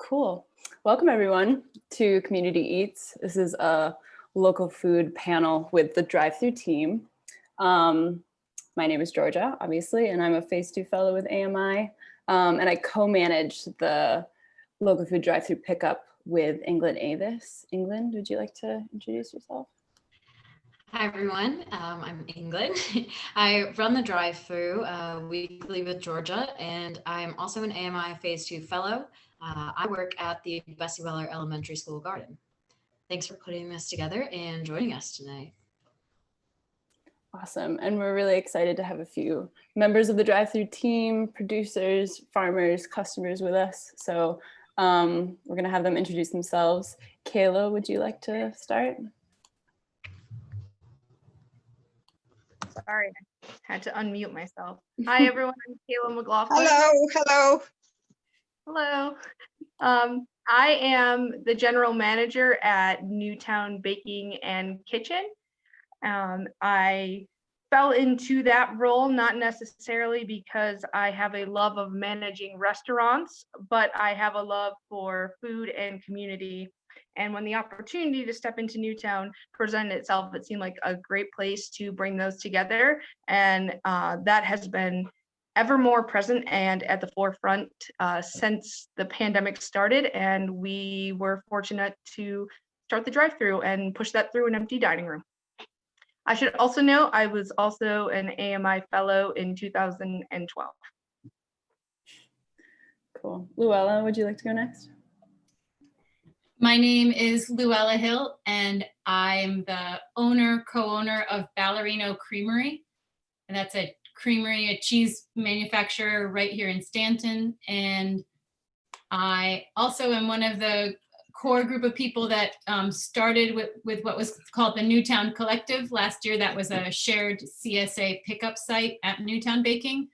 Cool. Welcome everyone to Community Eats. This is a local food panel with the drive-through team. My name is Georgia, obviously, and I'm a Phase 2 fellow with AMI. And I co-manage the local food drive-through pickup with England Avis. England, would you like to introduce yourself? Hi everyone, I'm England. I run the drive-through weekly with Georgia, and I'm also an AMI Phase 2 fellow. I work at the Bessie Weller Elementary School garden. Thanks for putting this together and joining us tonight. Awesome, and we're really excited to have a few members of the drive-through team, producers, farmers, customers with us. So we're gonna have them introduce themselves. Kayla, would you like to start? Sorry, I had to unmute myself. Hi, everyone. I'm Kayla MacLachlan. Hello. Hello. I am the general manager at Newtown Baking and Kitchen. I fell into that role not necessarily because I have a love of managing restaurants, but I have a love for food and community. And when the opportunity to step into Newtown presented itself, it seemed like a great place to bring those together. And that has been ever more present and at the forefront since the pandemic started. And we were fortunate to start the drive-through and push that through an empty dining room. I should also note I was also an AMI fellow in 2012. Cool. Louella, would you like to go next? My name is Louella Hill, and I'm the co-owner of Ballerino Creamery. And that's a creamery, a cheese manufacturer right here in Stanton. And I also am one of the core group of people that started with what was called the Newtown Collective. Last year, that was a shared CSA pickup site at Newtown Baking.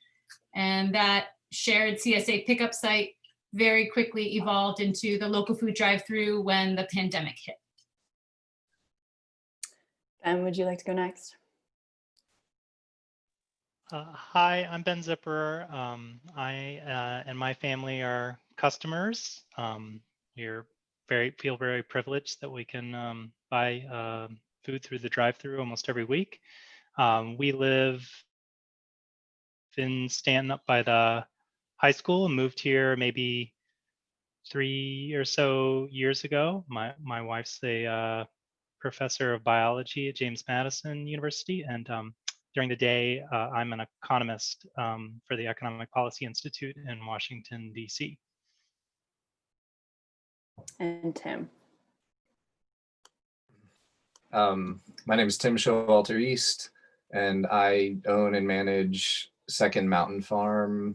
And that shared CSA pickup site very quickly evolved into the local food drive-through when the pandemic hit. Ben, would you like to go next? Hi, I'm Ben Zipperer. I and my family are customers. Feel very privileged that we can buy food through the drive-through almost every week. We live in Stanton up by the high school and moved here maybe 3 or so years ago. My wife's a professor of biology at James Madison University, and during the day I'm an economist for the Economic Policy Institute in Washington, D.C. And Tim. My name is Tim Showalter Ehst, and I own and manage Second Mountain Farm.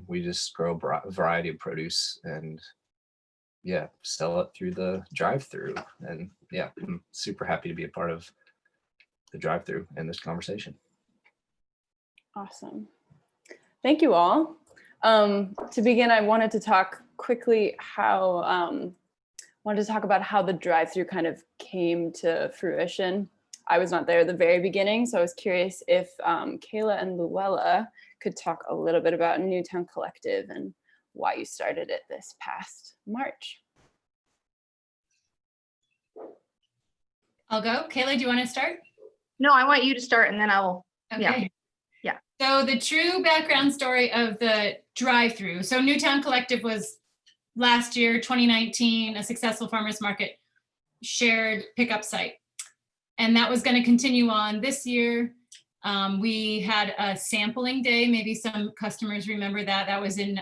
We just grow a variety of produce and sell it through the drive-through. And I'm super happy to be a part of the drive-through and this conversation. Awesome. Thank you all. To begin, I wanted to talk quickly about how the drive-through kind of came to fruition. I was not there at the very beginning, so I was curious if Kayla and Louella could talk a little bit about Newtown Collective and why you started it this past March. I'll go. Kayla, do you want to start? No, I want you to start and then I will. Okay. Yeah. So the true background story of the drive-through. So Newtown Collective was last year, 2019, a successful farmers market shared pickup site. And that was going to continue on this year. We had a sampling day. Maybe some customers remember that. That was in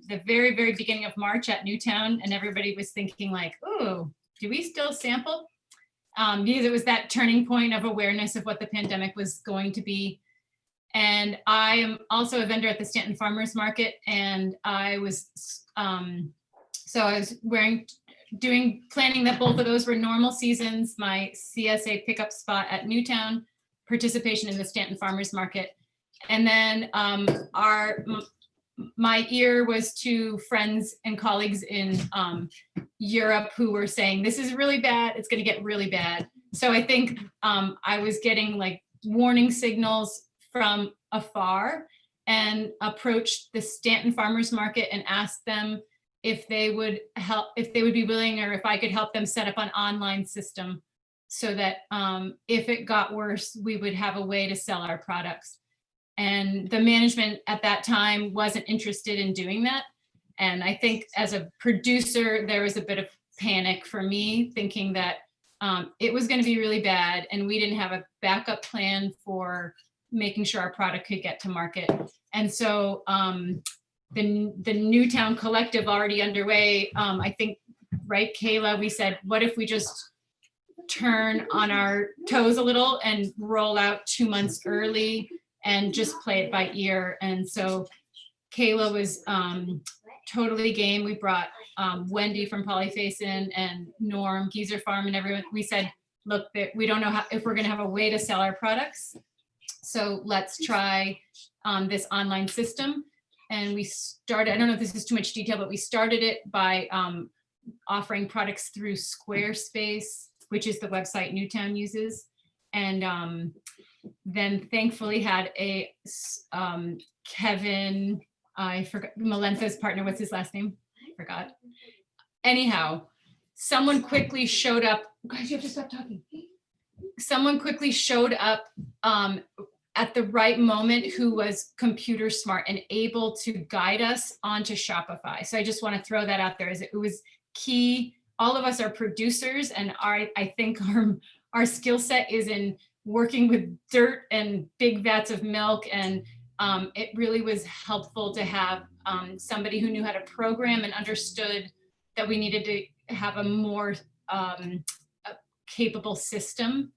the very, very beginning of March at Newtown. And everybody was thinking like, oh, do we still sample? Because it was that turning point of awareness of what the pandemic was going to be. And I am also a vendor at the Stanton Farmers Market. And I was, planning that both of those were normal seasons, my CSA pickup spot at Newtown, participation in the Stanton Farmers Market. And then my ear was to friends and colleagues in Europe who were saying, this is really bad, it's gonna get really bad. So I think I was getting like warning signals from afar and approached the Stanton Farmers Market and asked them if they would be willing, or if I could help them set up an online system so that if it got worse, we would have a way to sell our products. And the management at that time wasn't interested in doing that. And I think as a producer, there was a bit of panic for me, thinking that it was going to be really bad and we didn't have a backup plan for making sure our product could get to market. And so the Newtown collective already underway, I think, right, Kayla, we said, what if we just turn on our toes a little and roll out 2 months early and just play it by ear? And so Kayla was totally game. We brought Wendy from Polyface in, and Norm, Geezer Farm, and everyone. We said, look, we don't know if we're going to have a way to sell our products. So let's try this online system. And we started, I don't know if this is too much detail, but we started it by offering products through Squarespace, which is the website Newtown uses. And then thankfully had a Kevin, I forgot, Melentha's partner, what's his last name? I forgot. Anyhow, someone quickly showed up. Guys, you have to stop talking. Someone quickly showed up at the right moment who was computer smart and able to guide us onto Shopify. So I just want to throw that out there, as it was key. All of us are producers, and I think our skill set is in working with dirt and big vats of milk, and it really was helpful to have somebody who knew how to program and understood that we needed to have a more capable system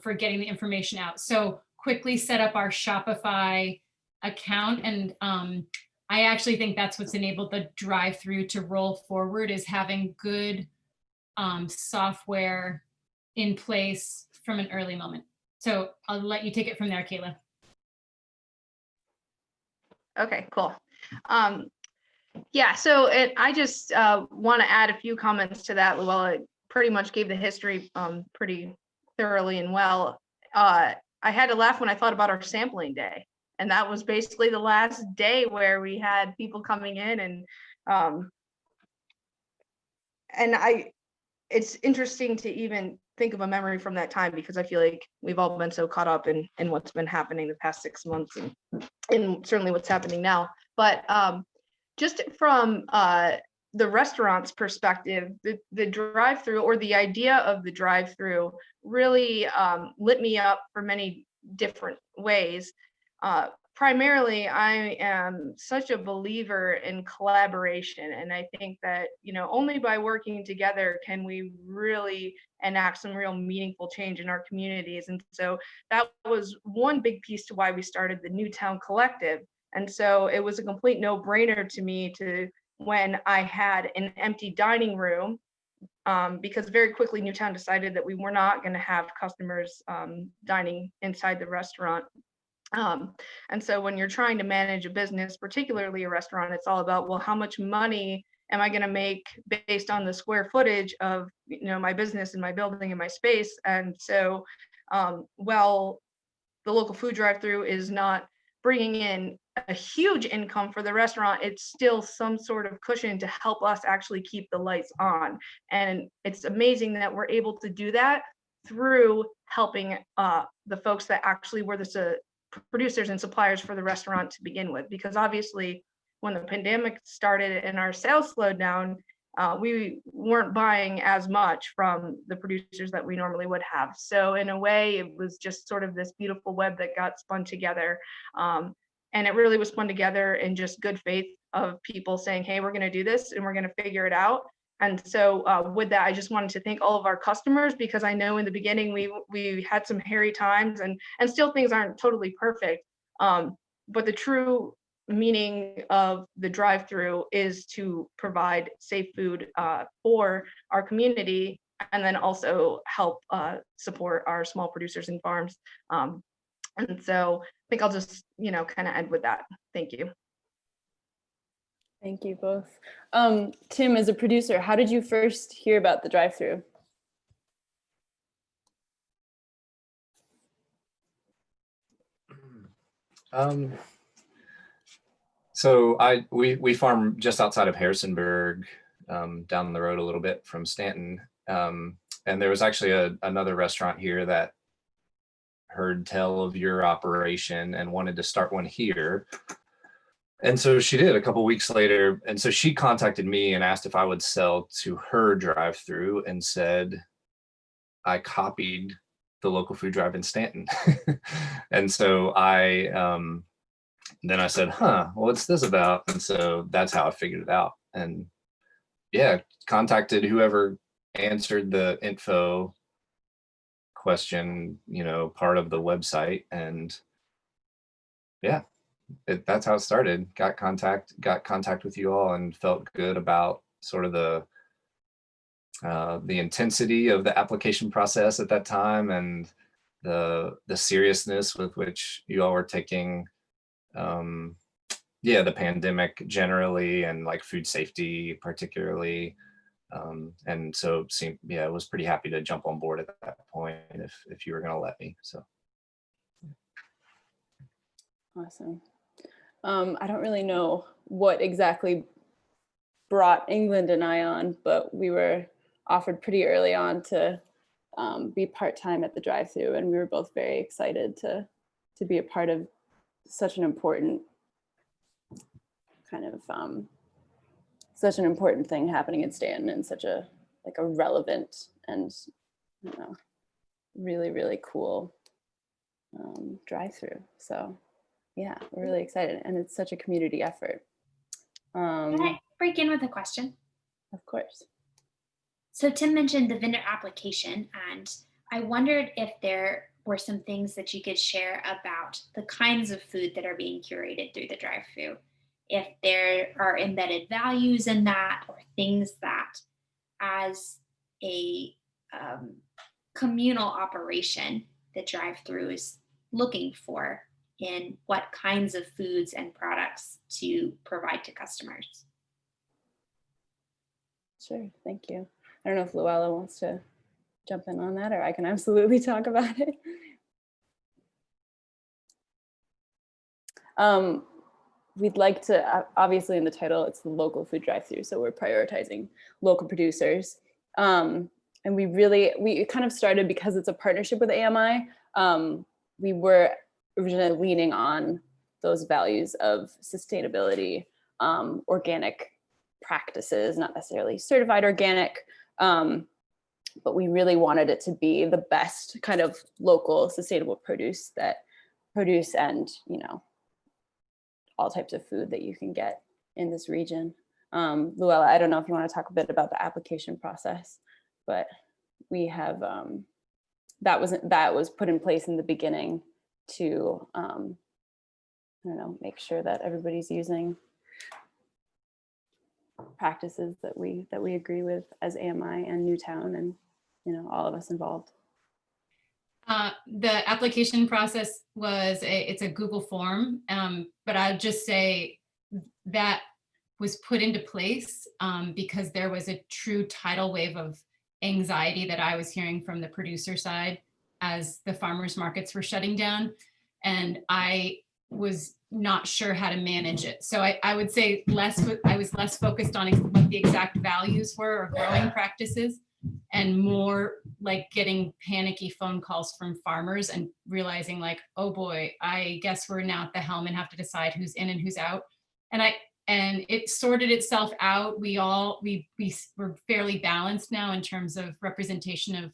for getting the information out. So quickly set up our Shopify account. And I actually think that's what's enabled the drive-through to roll forward, is having good software in place from an early moment. So I'll let you take it from there, Kayla. Okay, cool. Yeah, so I just want to add a few comments to that. Louella pretty much gave the history pretty thoroughly and well. I had to laugh when I thought about our sampling day, and that was basically the last day where we had people coming in, and it's interesting to even think of a memory from that time, because I feel like we've all been so caught up in what's been happening the past 6 months, and certainly what's happening now. But just from the restaurant's perspective, the drive-through, or the idea of the drive-through, really lit me up for many different ways. Primarily, I am such a believer in collaboration, and I think that, only by working together can we really enact some real meaningful change in our communities. And so that was one big piece to why we started the Newtown Collective. And so it was a complete no-brainer to me when I had an empty dining room, because very quickly Newtown decided that we were not going to have customers dining inside the restaurant. And so when you're trying to manage a business, particularly a restaurant, it's all about, well, how much money am I going to make based on the square footage of my business and my building and my space? And so while the local food drive-through is not bringing in a huge income for the restaurant, it's still some sort of cushion to help us actually keep the lights on. And it's amazing that we're able to do that through helping the folks that actually were the producers and suppliers for the restaurant to begin with. Because obviously when the pandemic started and our sales slowed down, we weren't buying as much from the producers that we normally would have. So in a way, it was just sort of this beautiful web that got spun together. And it really was spun together in just good faith of people saying, hey, we're going to do this and we're going to figure it out. And so with that, I just wanted to thank all of our customers, because I know in the beginning we had some hairy times, and still things aren't totally perfect. But the true meaning of the drive-through is to provide safe food for our community, and then also help support our small producers and farms. And so I think I'll just, kind of end with that. Thank you. Thank you both. Tim, as a producer, how did you first hear about the drive-through? So we farm just outside of Harrisonburg, down the road a little bit from Stanton. And there was actually another restaurant here that heard tell of your operation and wanted to start one here. And so she did a couple weeks later. And so she contacted me and asked if I would sell to her drive-through, and said, I copied the local food drive in Stanton. And so then I said, what's this about? And so that's how I figured it out. And yeah, contacted whoever answered the info question, part of the website. And yeah, that's how it started. Got contact with you all, and felt good about sort of the intensity of the application process at that time, and the seriousness with which you all were taking the pandemic generally, and like food safety particularly. And so I was pretty happy to jump on board at that point if you were going to let me. So Awesome. I don't really know what exactly brought England and I on, but we were offered pretty early on to be part-time at the drive-thru, and we were both very excited to be a part of such an important thing happening in Stanton, and such a relevant and really, really cool drive-thru. So yeah, we're really excited, and it's such a community effort. Can I break in with a question? Of course. So Tim mentioned the vendor application, and I wondered if there were some things that you could share about the kinds of food that are being curated through the drive-thru. If there are embedded values in that, or things that, as a communal operation, the drive-thru is looking for in what kinds of foods and products to provide to customers. Sure, thank you. I don't know if Louella wants to jump in on that, or I can absolutely talk about it. We'd like to, obviously in the title, it's the local food drive-thru, so we're prioritizing local producers. And we kind of started because it's a partnership with AMI. We were originally leaning on those values of sustainability, organic practices, not necessarily certified organic, but we really wanted it to be the best kind of local sustainable produce and all types of food that you can get in this region. Louella, I don't know if you want to talk a bit about the application process, but we have that was put in place in the beginning to make sure that everybody's using practices that we agree with as AMI and Newtown, and all of us involved. The application process it's a Google form, but I'd just say that was put into place because there was a true tidal wave of anxiety that I was hearing from the producer side as the farmers markets were shutting down, and I was not sure how to manage it. So I would say I was less focused on what the exact values were or growing practices, and more like getting panicky phone calls from farmers and realizing like, oh boy, I guess we're now at the helm and have to decide who's in and who's out. And it sorted itself out. We were fairly balanced now in terms of representation of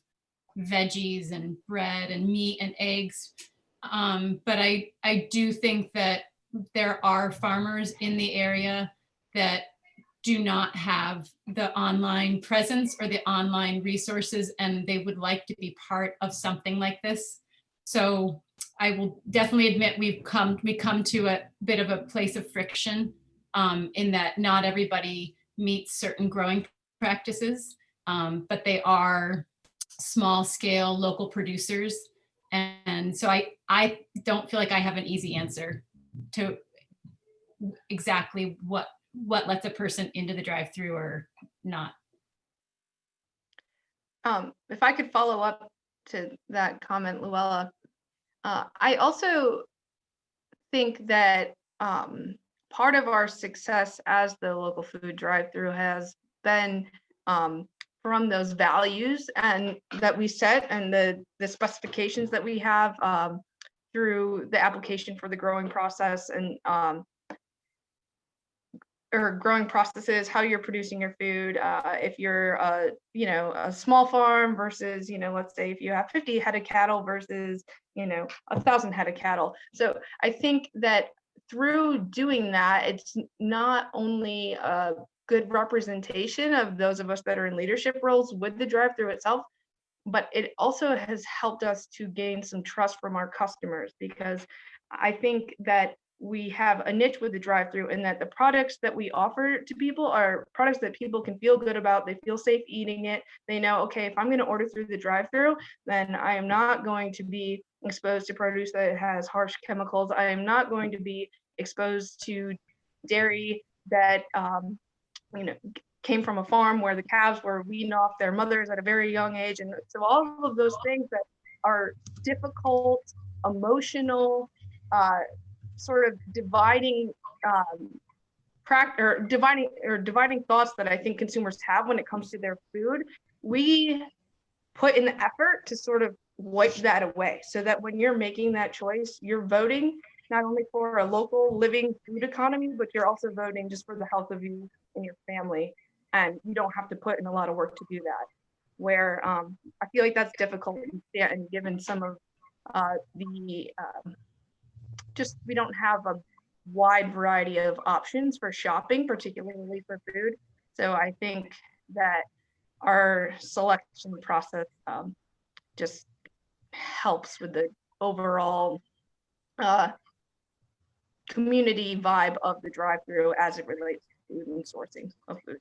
veggies and bread and meat and eggs. But I do think that there are farmers in the area that do not have the online presence or the online resources, and they would like to be part of something like this. So I will definitely admit we come to a bit of a place of friction in that not everybody meets certain growing practices, but they are small scale local producers. And so I don't feel like I have an easy answer to exactly what lets a person into the drive-thru or not. If I could follow up to that comment, Louella, I also think that part of our success as the local food drive-through has been from those values and that we set and the specifications that we have through the application for the growing process and or growing processes, how you're producing your food, if you're a small farm versus, let's say if you have 50 head of cattle versus, 1,000 head of cattle. So I think that through doing that, it's not only a good representation of those of us that are in leadership roles with the drive-through itself, but it also has helped us to gain some trust from our customers, because I think that we have a niche with the drive-through and that the products that we offer to people are products that people can feel good about. They feel safe eating it. They know, okay, if I'm going to order through the drive-through, then I am not going to be exposed to produce that has harsh chemicals. I am not going to be exposed to dairy that came from a farm where the calves were weaned off their mothers at a very young age. And so all of those things that are difficult, emotional, sort of dividing dividing thoughts that I think consumers have when it comes to their food, we put in the effort to sort of wipe that away, so that when you're making that choice, you're voting not only for a local living food economy, but you're also voting just for the health of you and your family. And you don't have to put in a lot of work to do that, where I feel like that's difficult and given some of we don't have a wide variety of options for shopping, particularly for food. So I think that our selection process just helps with the overall community vibe of the drive-through as it relates to food and sourcing of food.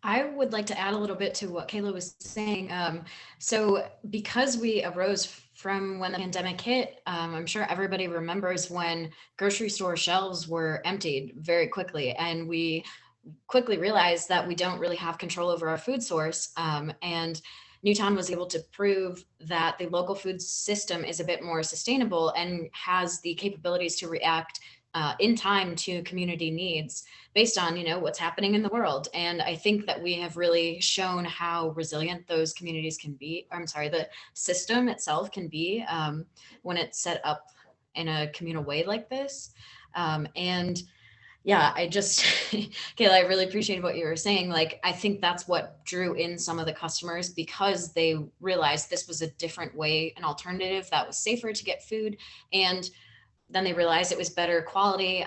I would like to add a little bit to what Kayla was saying. So because we arose from when the pandemic hit, I'm sure everybody remembers when grocery store shelves were emptied very quickly. And we quickly realized that we don't really have control over our food source. And Newtown was able to prove that the local food system is a bit more sustainable and has the capabilities to react in time to community needs based on, what's happening in the world. And I think that we have really shown how resilient those communities can be. The system itself can be when it's set up in a communal way like this. And yeah, Kayla, I really appreciated what you were saying. Like, I think that's what drew in some of the customers, because they realized this was a different way, an alternative that was safer to get food. And then they realized it was better quality,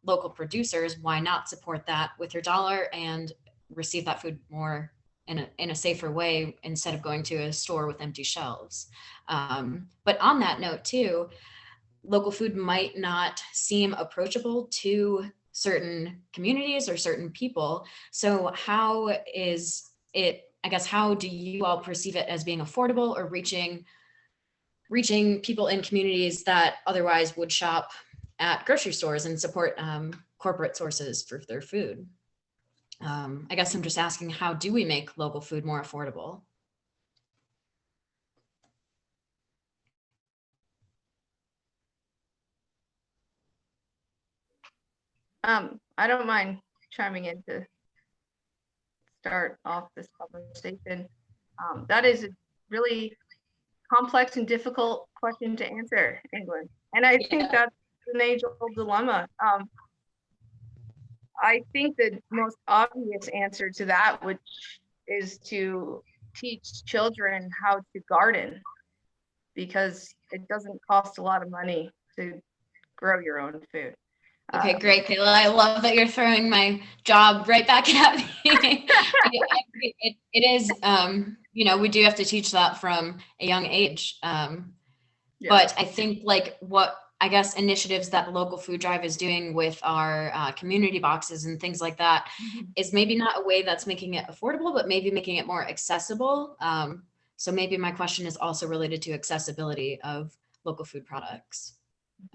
local producers. Why not support that with your dollar and receive that food more in a safer way instead of going to a store with empty shelves? But on that note too, local food might not seem approachable to certain communities or certain people. So how is it, I guess, how do you all perceive it as being affordable or reaching people in communities that otherwise would shop at grocery stores and support corporate sources for their food? I guess I'm just asking, how do we make local food more affordable? I don't mind chiming in to start off this conversation. That is a really complex and difficult question to answer, England. And I think that's an age-old dilemma. I think the most obvious answer to that, which is to teach children how to garden, because it doesn't cost a lot of money to grow your own food. Okay, great, Kayla. I love that you're throwing my job right back at me. It is, we do have to teach that from a young age. But I think initiatives that the local food drive is doing with our community boxes and things like that is maybe not a way that's making it affordable, but maybe making it more accessible. So maybe my question is also related to accessibility of local food products.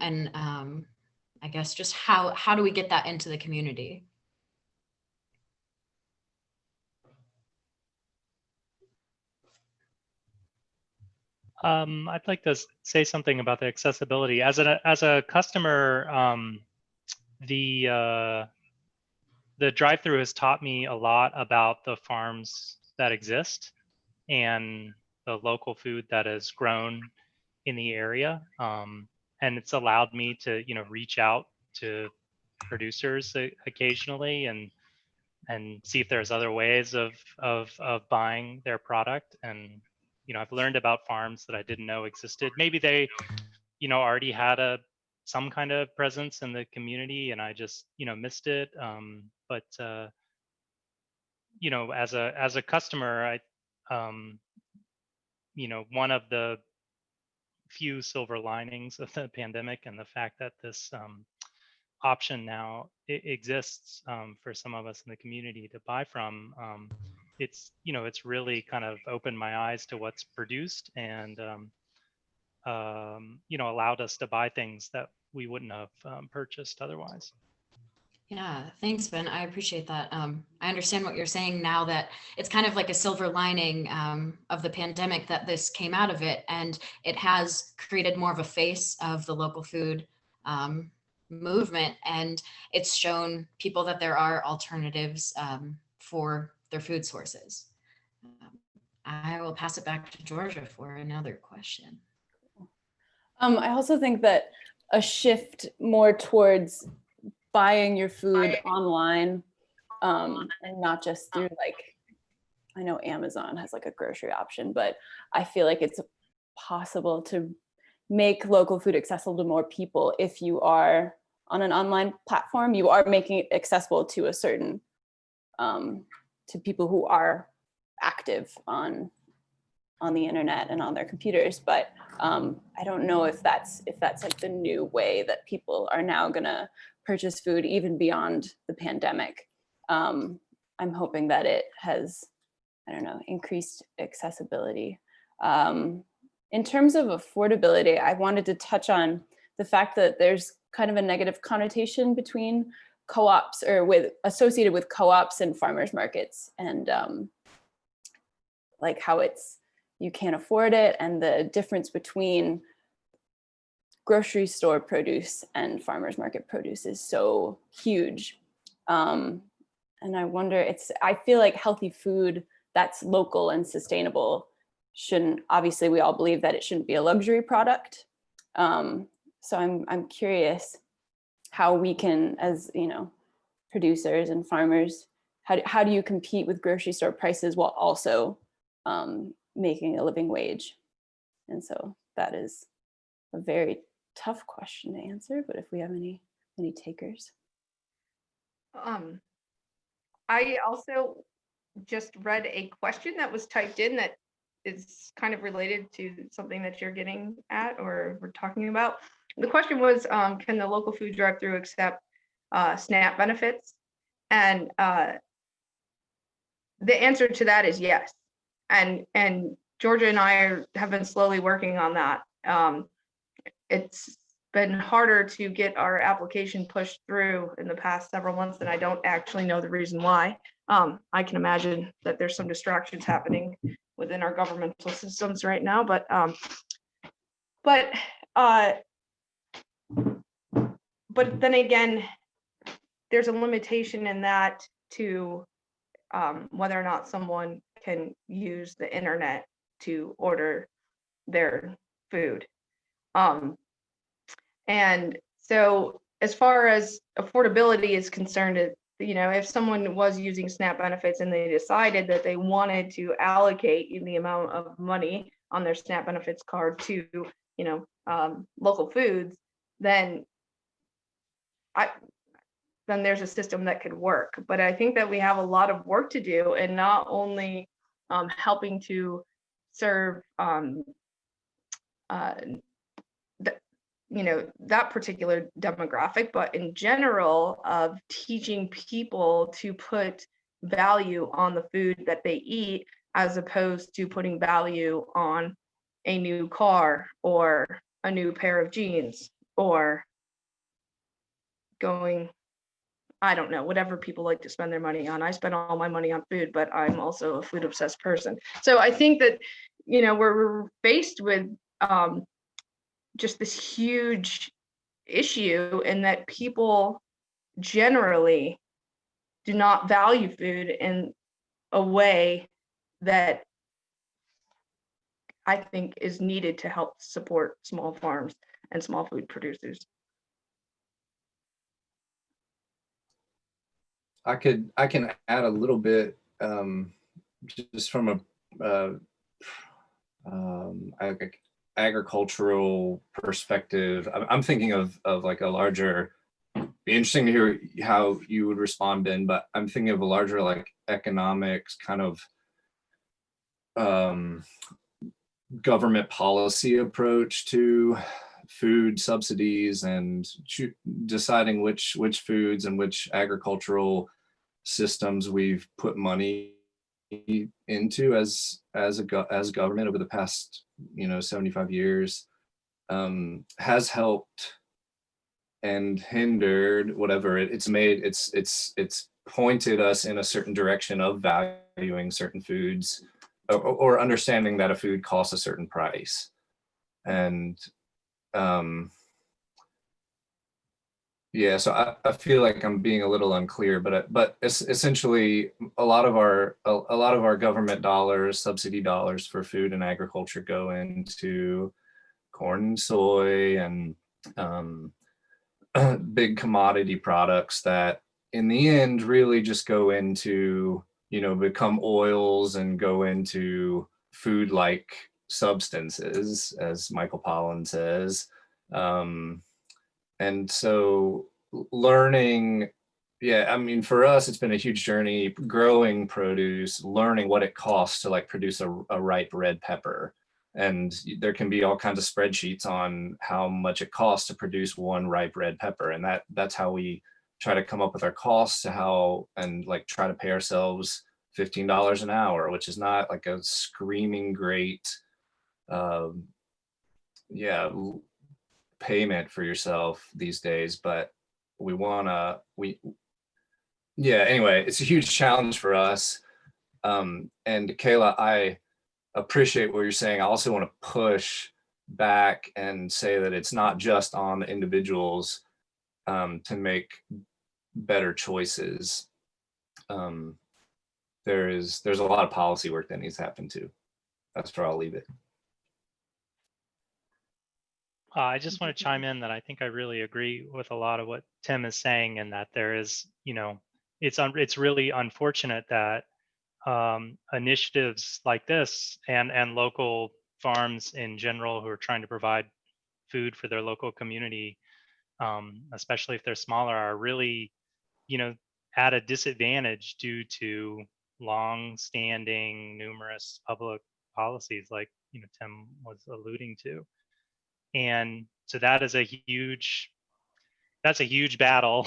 And I guess just how do we get that into the community? I'd like to say something about the accessibility. As a customer, the drive-through has taught me a lot about the farms that exist and the local food that is grown in the area. And it's allowed me to, reach out to producers occasionally and see if there's other ways of buying their product. And, I've learned about farms that I didn't know existed. Maybe they, already had some kind of presence in the community and I just, missed it. But as a customer, one of the few silver linings of the pandemic and the fact that this option now exists for some of us in the community to buy from, it's really kind of opened my eyes to what's produced and allowed us to buy things that we wouldn't have purchased otherwise. Yeah, thanks, Ben. I appreciate that. I understand what you're saying now, that it's kind of like a silver lining of the pandemic that this came out of it, and it has created more of a face of the local food movement, and it's shown people that there are alternatives for their food sources. I will pass it back to Georgia for another question. I also think that a shift more towards buying your food online and not just through, like, I know Amazon has like a grocery option, but I feel like it's possible to make local food accessible to more people. If you are on an online platform, you are making it accessible to a certain to people who are active on the internet and on their computers. But I don't know if that's like the new way that people are now gonna purchase food even beyond the pandemic. I'm hoping that it has, I don't know, increased accessibility. In terms of affordability, I wanted to touch on the fact that there's kind of a negative connotation between co-ops or associated with co-ops and farmers markets, and like how you can't afford it, and the difference between grocery store produce and farmers market produce is so huge. And I wonder, I feel like healthy food that's local and sustainable obviously we all believe that it shouldn't be a luxury product. So I'm curious how we can, as producers and farmers, how do you compete with grocery store prices while also making a living wage? And so that is a very tough question to answer, but if we have any takers. I also just read a question that was typed in that is kind of related to something that you're getting at or we're talking about. The question was, can the local food drive-through accept SNAP benefits? And the answer to that is yes. And Georgia and I have been slowly working on that. It's been harder to get our application pushed through in the past several months, and I don't actually know the reason why. I can imagine that there's some distractions happening within our governmental systems right now, but then again, there's a limitation in that to whether or not someone can use the internet to order their food. And so as far as affordability is concerned, if someone was using SNAP benefits and they decided that they wanted to allocate the amount of money on their SNAP benefits card to, local foods, then there's a system that could work. But I think that we have a lot of work to do, and not only helping to serve that particular demographic, but in general of teaching people to put value on the food that they eat, as opposed to putting value on a new car or a new pair of jeans or going, I don't know, whatever people like to spend their money on. I spend all my money on food, but I'm also a food obsessed person. So I think that, we're faced with just this huge issue, in that people generally do not value food in a way that I think is needed to help support small farms and small food producers. I can add a little bit, just from a agricultural perspective. I'm thinking of like a larger. Be interesting to hear how you would respond, Ben. But I'm thinking of a larger like economics kind of government policy approach to food subsidies and deciding which foods and which agricultural systems we've put money into as government over the past 75 years, has helped and hindered whatever it's made. It's pointed us in a certain direction of valuing certain foods, or understanding that a food costs a certain price. And yeah, so I feel like I'm being a little unclear, but essentially a lot of our government dollars, subsidy dollars for food and agriculture go into corn and soy and big commodity products that in the end really just go into, become oils and go into food-like substances, as Michael Pollan says. And so learning, for us, it's been a huge journey growing produce, learning what it costs to like produce a ripe red pepper. And there can be all kinds of spreadsheets on how much it costs to produce one ripe red pepper. And that's how we try to come up with our costs and like try to pay ourselves $15 an hour, which is not like a screaming great, payment for yourself these days, but anyway, it's a huge challenge for us. And Kayla, I appreciate what you're saying. I also want to push back and say that it's not just on the individuals to make better choices. There's a lot of policy work that needs to happen too. That's where I'll leave it. I just want to chime in that I think I really agree with a lot of what Tim is saying, and that there is, it's really unfortunate that initiatives like this and local farms in general who are trying to provide food for their local community, especially if they're smaller, are really, at a disadvantage due to long-standing numerous public policies like Tim was alluding to. And so that's a huge battle.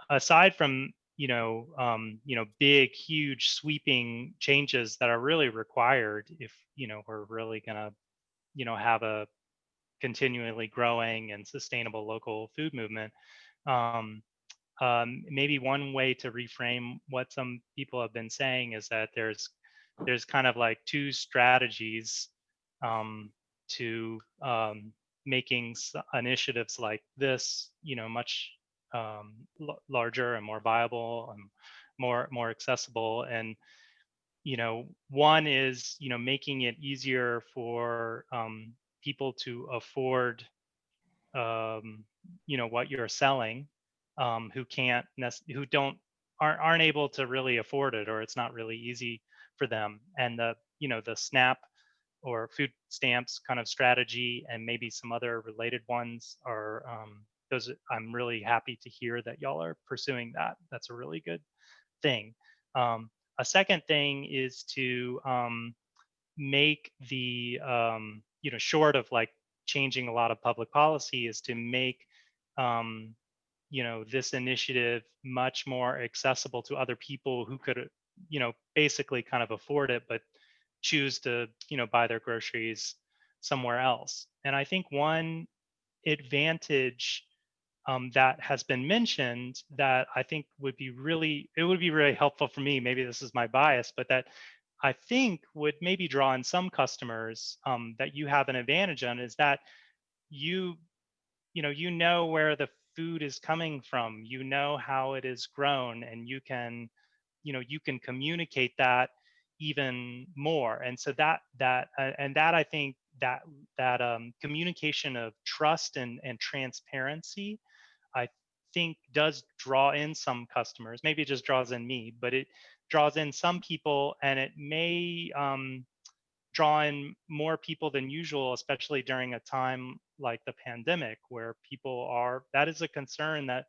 Aside from big, huge, sweeping changes that are really required if we're really gonna have a continually growing and sustainable local food movement. Maybe one way to reframe what some people have been saying is that there's kind of like two strategies to making initiatives like this, much larger and more viable and more accessible. And one is making it easier for people to afford what you're selling, who aren't able to really afford it, or it's not really easy for them. And the SNAP or food stamps kind of strategy, and maybe some other related ones are those. I'm really happy to hear that y'all are pursuing that. That's a really good thing. A second thing is to make the short of like changing a lot of public policy, is to make this initiative much more accessible to other people who could basically kind of afford it, but choose to buy their groceries somewhere else. And I think one advantage that has been mentioned that I think would be really helpful for me, maybe this is my bias, but that I think would maybe draw in some customers that you have an advantage on, is that you you know where the food is coming from, you know how it is grown, and you can communicate that even more. And so that I think that communication of trust and transparency, I think, does draw in some customers. Maybe it just draws in me, but it draws in some people, and it may draw in more people than usual, especially during a time like the pandemic, where that is a concern that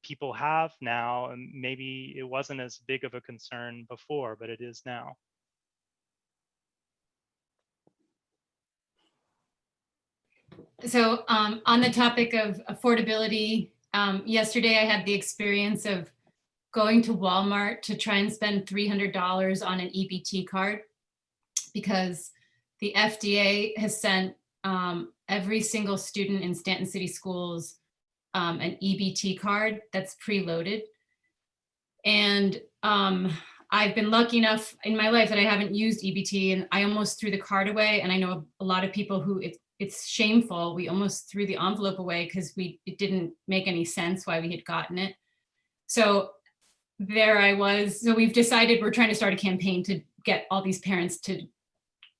people have now, and maybe it wasn't as big of a concern before, but it is now. So on the topic of affordability, yesterday I had the experience of going to Walmart to try and spend $300 on an EBT card, because the FDA has sent every single student in Stanton City Schools an EBT card that's preloaded. And I've been lucky enough in my life that I haven't used EBT, and I almost threw the card away. And I know a lot of people who it's shameful. We almost threw the envelope away because it didn't make any sense why we had gotten it. So there I was. So we've decided we're trying to start a campaign to get all these parents to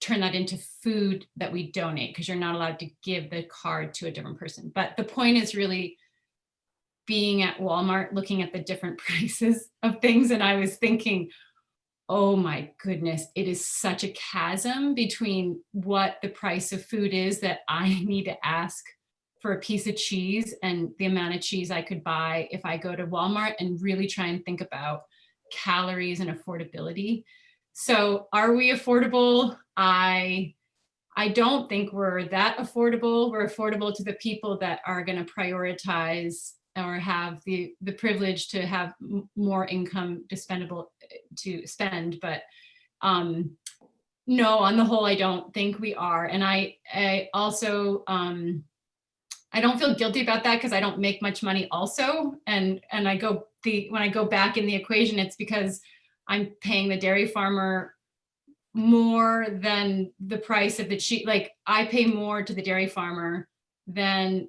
turn that into food that we donate, because you're not allowed to give the card to a different person. But the point is really being at Walmart, looking at the different prices of things. And I was thinking, oh my goodness, it is such a chasm between what the price of food is that I need to ask for a piece of cheese and the amount of cheese I could buy if I go to Walmart and really try and think about calories and affordability. So are we affordable? I don't think we're that affordable. We're affordable to the people that are going to prioritize or have the privilege to have more income to spend. But no, on the whole, I don't think we are. And I also, I don't feel guilty about that because I don't make much money also. And when I go back in the equation, it's because I'm paying the dairy farmer more than the price of the cheese. Like I pay more to the dairy farmer than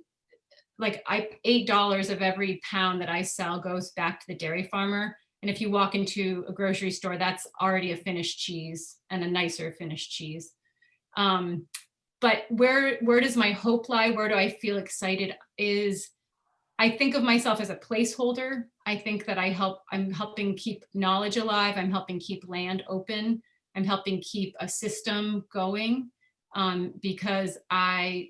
$8 of every pound that I sell goes back to the dairy farmer. And if you walk into a grocery store, that's already a finished cheese and a nicer finished cheese. But where does my hope lie? Where do I feel excited is I think of myself as a placeholder. I think that I'm helping keep knowledge alive. I'm helping keep land open. I'm helping keep a system going because I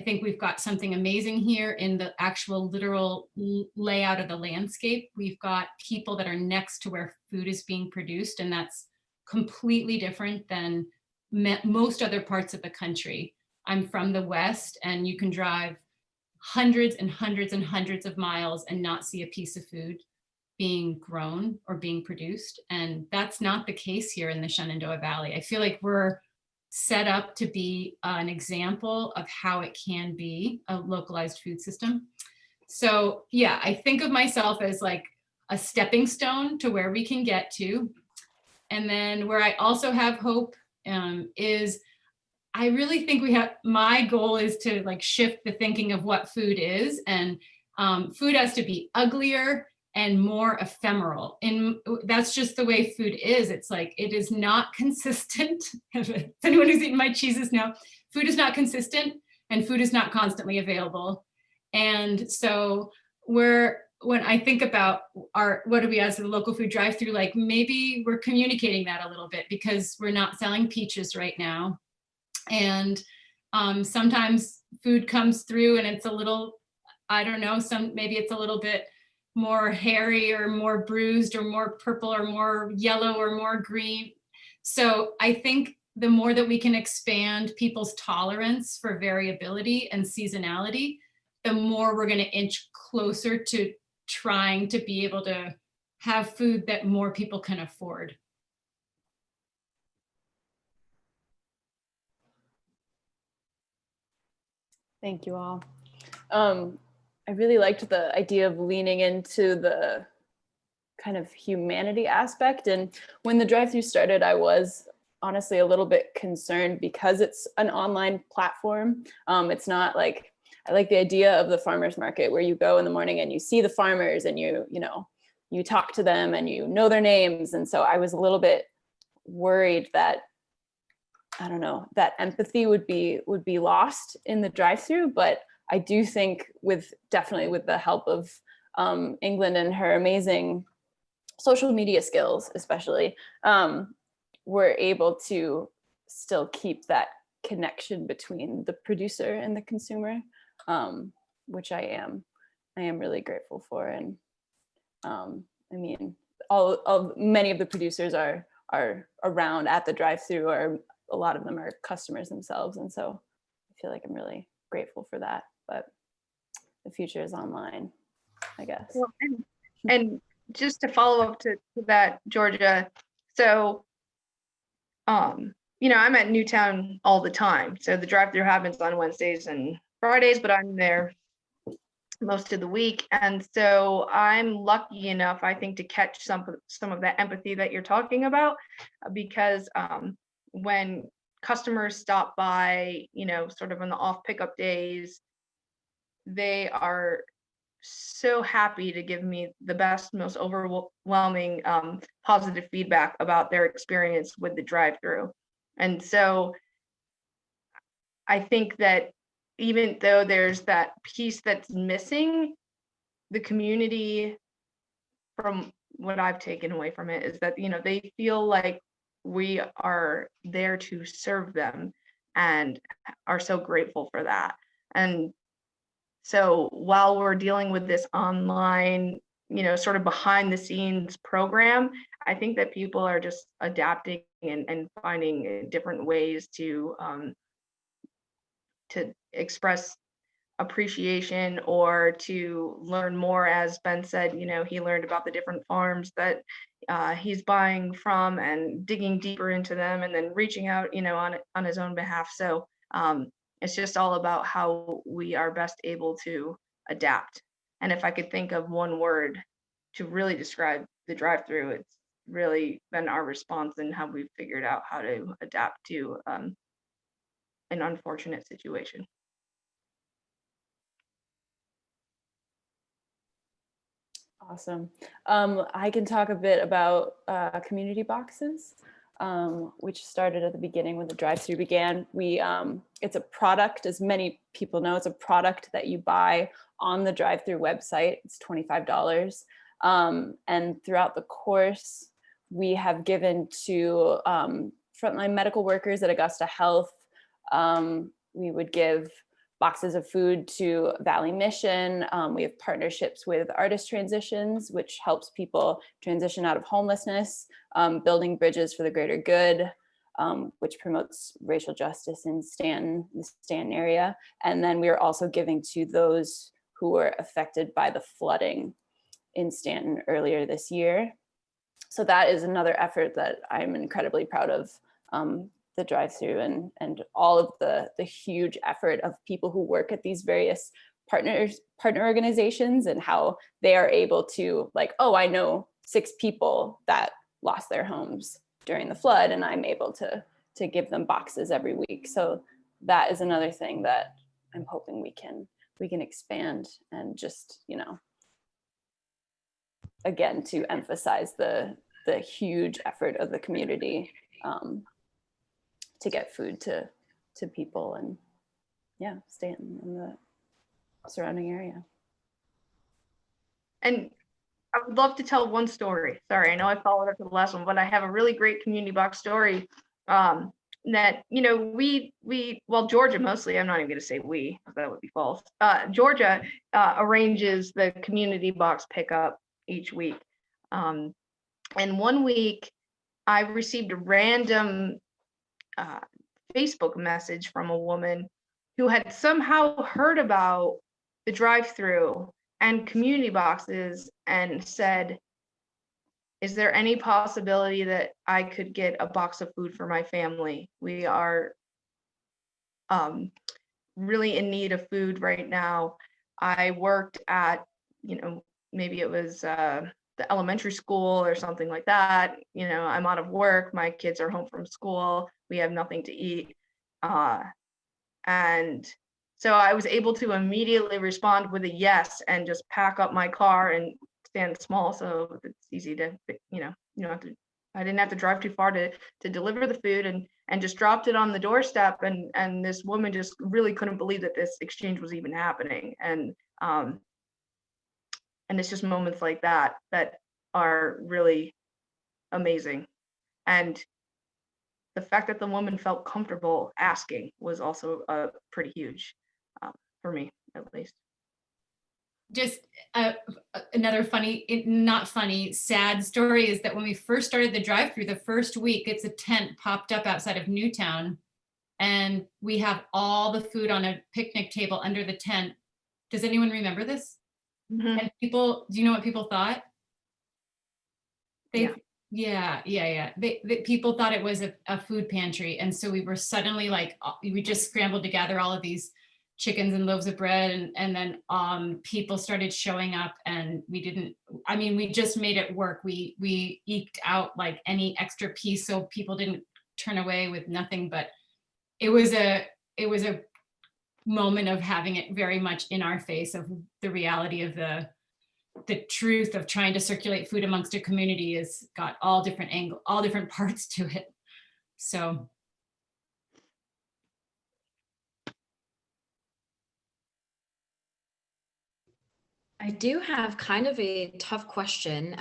think we've got something amazing here in the actual literal layout of the landscape. We've got people that are next to where food is being produced, and that's completely different than most other parts of the country. I'm from the West, and you can drive hundreds and hundreds and hundreds of miles and not see a piece of food being grown or being produced. And that's not the case here in the Shenandoah Valley. I feel like we're set up to be an example of how it can be a localized food system. So yeah, I think of myself as like a stepping stone to where we can get to. And then where I also have hope is I really think my goal is to like shift the thinking of what food is, and food has to be uglier and more ephemeral. And that's just the way food is. It's like, it is not consistent. Anyone who's eaten my cheeses know, food is not consistent and food is not constantly available. And so when I think about what do we as a local food drive-through, like maybe we're communicating that a little bit because we're not selling peaches right now. And sometimes food comes through and it's a little, I don't know, maybe it's a little bit more hairy or more bruised or more purple or more yellow or more green. So I think the more that we can expand people's tolerance for variability and seasonality, the more we're going to inch closer to trying to be able to have food that more people can afford. Thank you all. I really liked the idea of leaning into the kind of humanity aspect. And when the drive-thru started, I was honestly a little bit concerned because it's an online platform. It's not like, I like the idea of the farmers market where you go in the morning and you see the farmers and you talk to them and you know their names. And so I was a little bit worried that, I don't know, that empathy would be lost in the drive-through. But I do think definitely with the help of England and her amazing social media skills, especially, we're able to still keep that connection between the producer and the consumer, which I am really grateful for. And I mean, many of the producers are around at the drive-through, or a lot of them are customers themselves, and so I feel like I'm really grateful for that. But the future is online, I guess. Well, and just to follow up to that, Georgia, so I'm at Newtown all the time. So the drive-through happens on Wednesdays and Fridays, but I'm there most of the week. And so I'm lucky enough, I think, to catch some of that empathy that you're talking about, because when customers stop by, sort of on the off pickup days, they are so happy to give me the best, most overwhelming positive feedback about their experience with the drive-through. And so I think that even though there's that piece that's missing, the community, from what I've taken away from it, is that, they feel like we are there to serve them and are so grateful for that. And so while we're dealing with this online, sort of behind the scenes program, I think that people are just adapting and finding different ways to express appreciation, or to learn more. As Ben said, he learned about the different farms that he's buying from and digging deeper into them, and then reaching out, on his own behalf. So it's just all about how we are best able to adapt. And if I could think of one word to really describe the drive-through, it's really been our response and how we've figured out how to adapt to an unfortunate situation. Awesome. I can talk a bit about community boxes, which started at the beginning when the drive-through began. It's a product, as many people know, it's a product that you buy on the drive-through website. It's $25. And throughout the course, we have given to frontline medical workers at Augusta Health. We would give boxes of food to Valley Mission. We have partnerships with Artist Transitions, which helps people transition out of homelessness, building bridges for the greater good, which promotes racial justice in the Stanton area. And then we are also giving to those who were affected by the flooding in Stanton earlier this year. So that is another effort that I'm incredibly proud of. The drive-through and all of the huge effort of people who work at these various partner organizations, and how they are able to, like, oh, I know 6 people that lost their homes during the flood, and I'm able to give them boxes every week. So that is another thing that I'm hoping we can expand, and just, again, to emphasize the huge effort of the community to get food to people, and Stanton and the surrounding area. And I would love to tell one story. Sorry, I know I followed up to the last one, but I have a really great community box story that, well, Georgia mostly, I'm not even going to say we, that would be false. Georgia arranges the community box pickup each week. And one week I received a random Facebook message from a woman who had somehow heard about the drive-through and community boxes, and said, is there any possibility that I could get a box of food for my family? We are really in need of food right now. I worked at, maybe it was the elementary school or something like that. I'm out of work. My kids are home from school. We have nothing to eat. And So I was able to immediately respond with a yes and just pack up my car and stand small. So it's easy to, you don't have to, I didn't have to drive too far to deliver the food, and just dropped it on the doorstep. And this woman just really couldn't believe that this exchange was even happening. And it's just moments like that are really amazing. And the fact that the woman felt comfortable asking was also pretty huge for me, at least. Just another funny, not funny, sad story is that when we first started the drive-through, the first week, it's a tent popped up outside of Newtown, and we have all the food on a picnic table under the tent. Does anyone remember this? Mm-hmm. And people, do you know what people thought? Yeah. People thought it was a food pantry. And so we were suddenly like, we just scrambled to gather all of these chickens and loaves of bread. And then people started showing up, and we just made it work. We eked out like any extra piece so people didn't turn away with nothing, but it was a moment of having it very much in our face of the reality of the truth of trying to circulate food amongst a community has got all different parts to it. So. I do have kind of a tough question.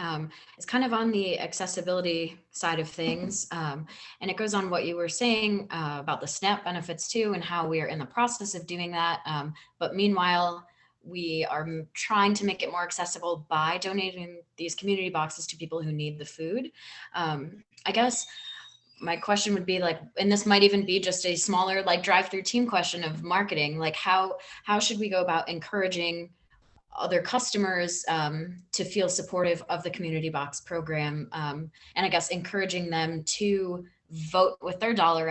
It's kind of on the accessibility side of things. And it goes on what you were saying about the SNAP benefits too, and how we are in the process of doing that. But meanwhile, we are trying to make it more accessible by donating these community boxes to people who need the food. I guess my question would be like, and this might even be just a smaller like drive-through team question of marketing, like how should we go about encouraging other customers to feel supportive of the community box program, and I guess encouraging them to vote with their dollar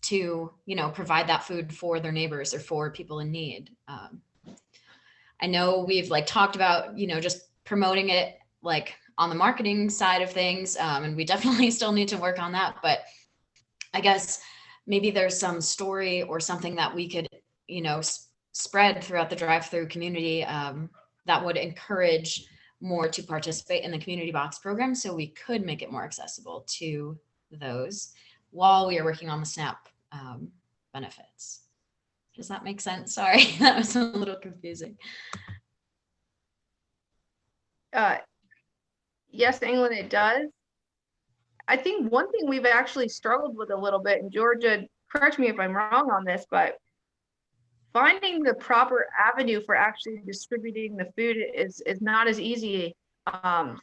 to provide that food for their neighbors or for people in need. I know we've like talked about just promoting it like on the marketing side of things, and we definitely still need to work on that, but I guess maybe there's some story or something that we could spread throughout the drive-through community that would encourage more to participate in the community box program, so we could make it more accessible to those while we are working on the SNAP benefits. Does that make sense? Sorry, that was a little confusing. Yes, England, it does. I think one thing we've actually struggled with a little bit, and Georgia, correct me if I'm wrong on this, but finding the proper avenue for actually distributing the food is not as easy. I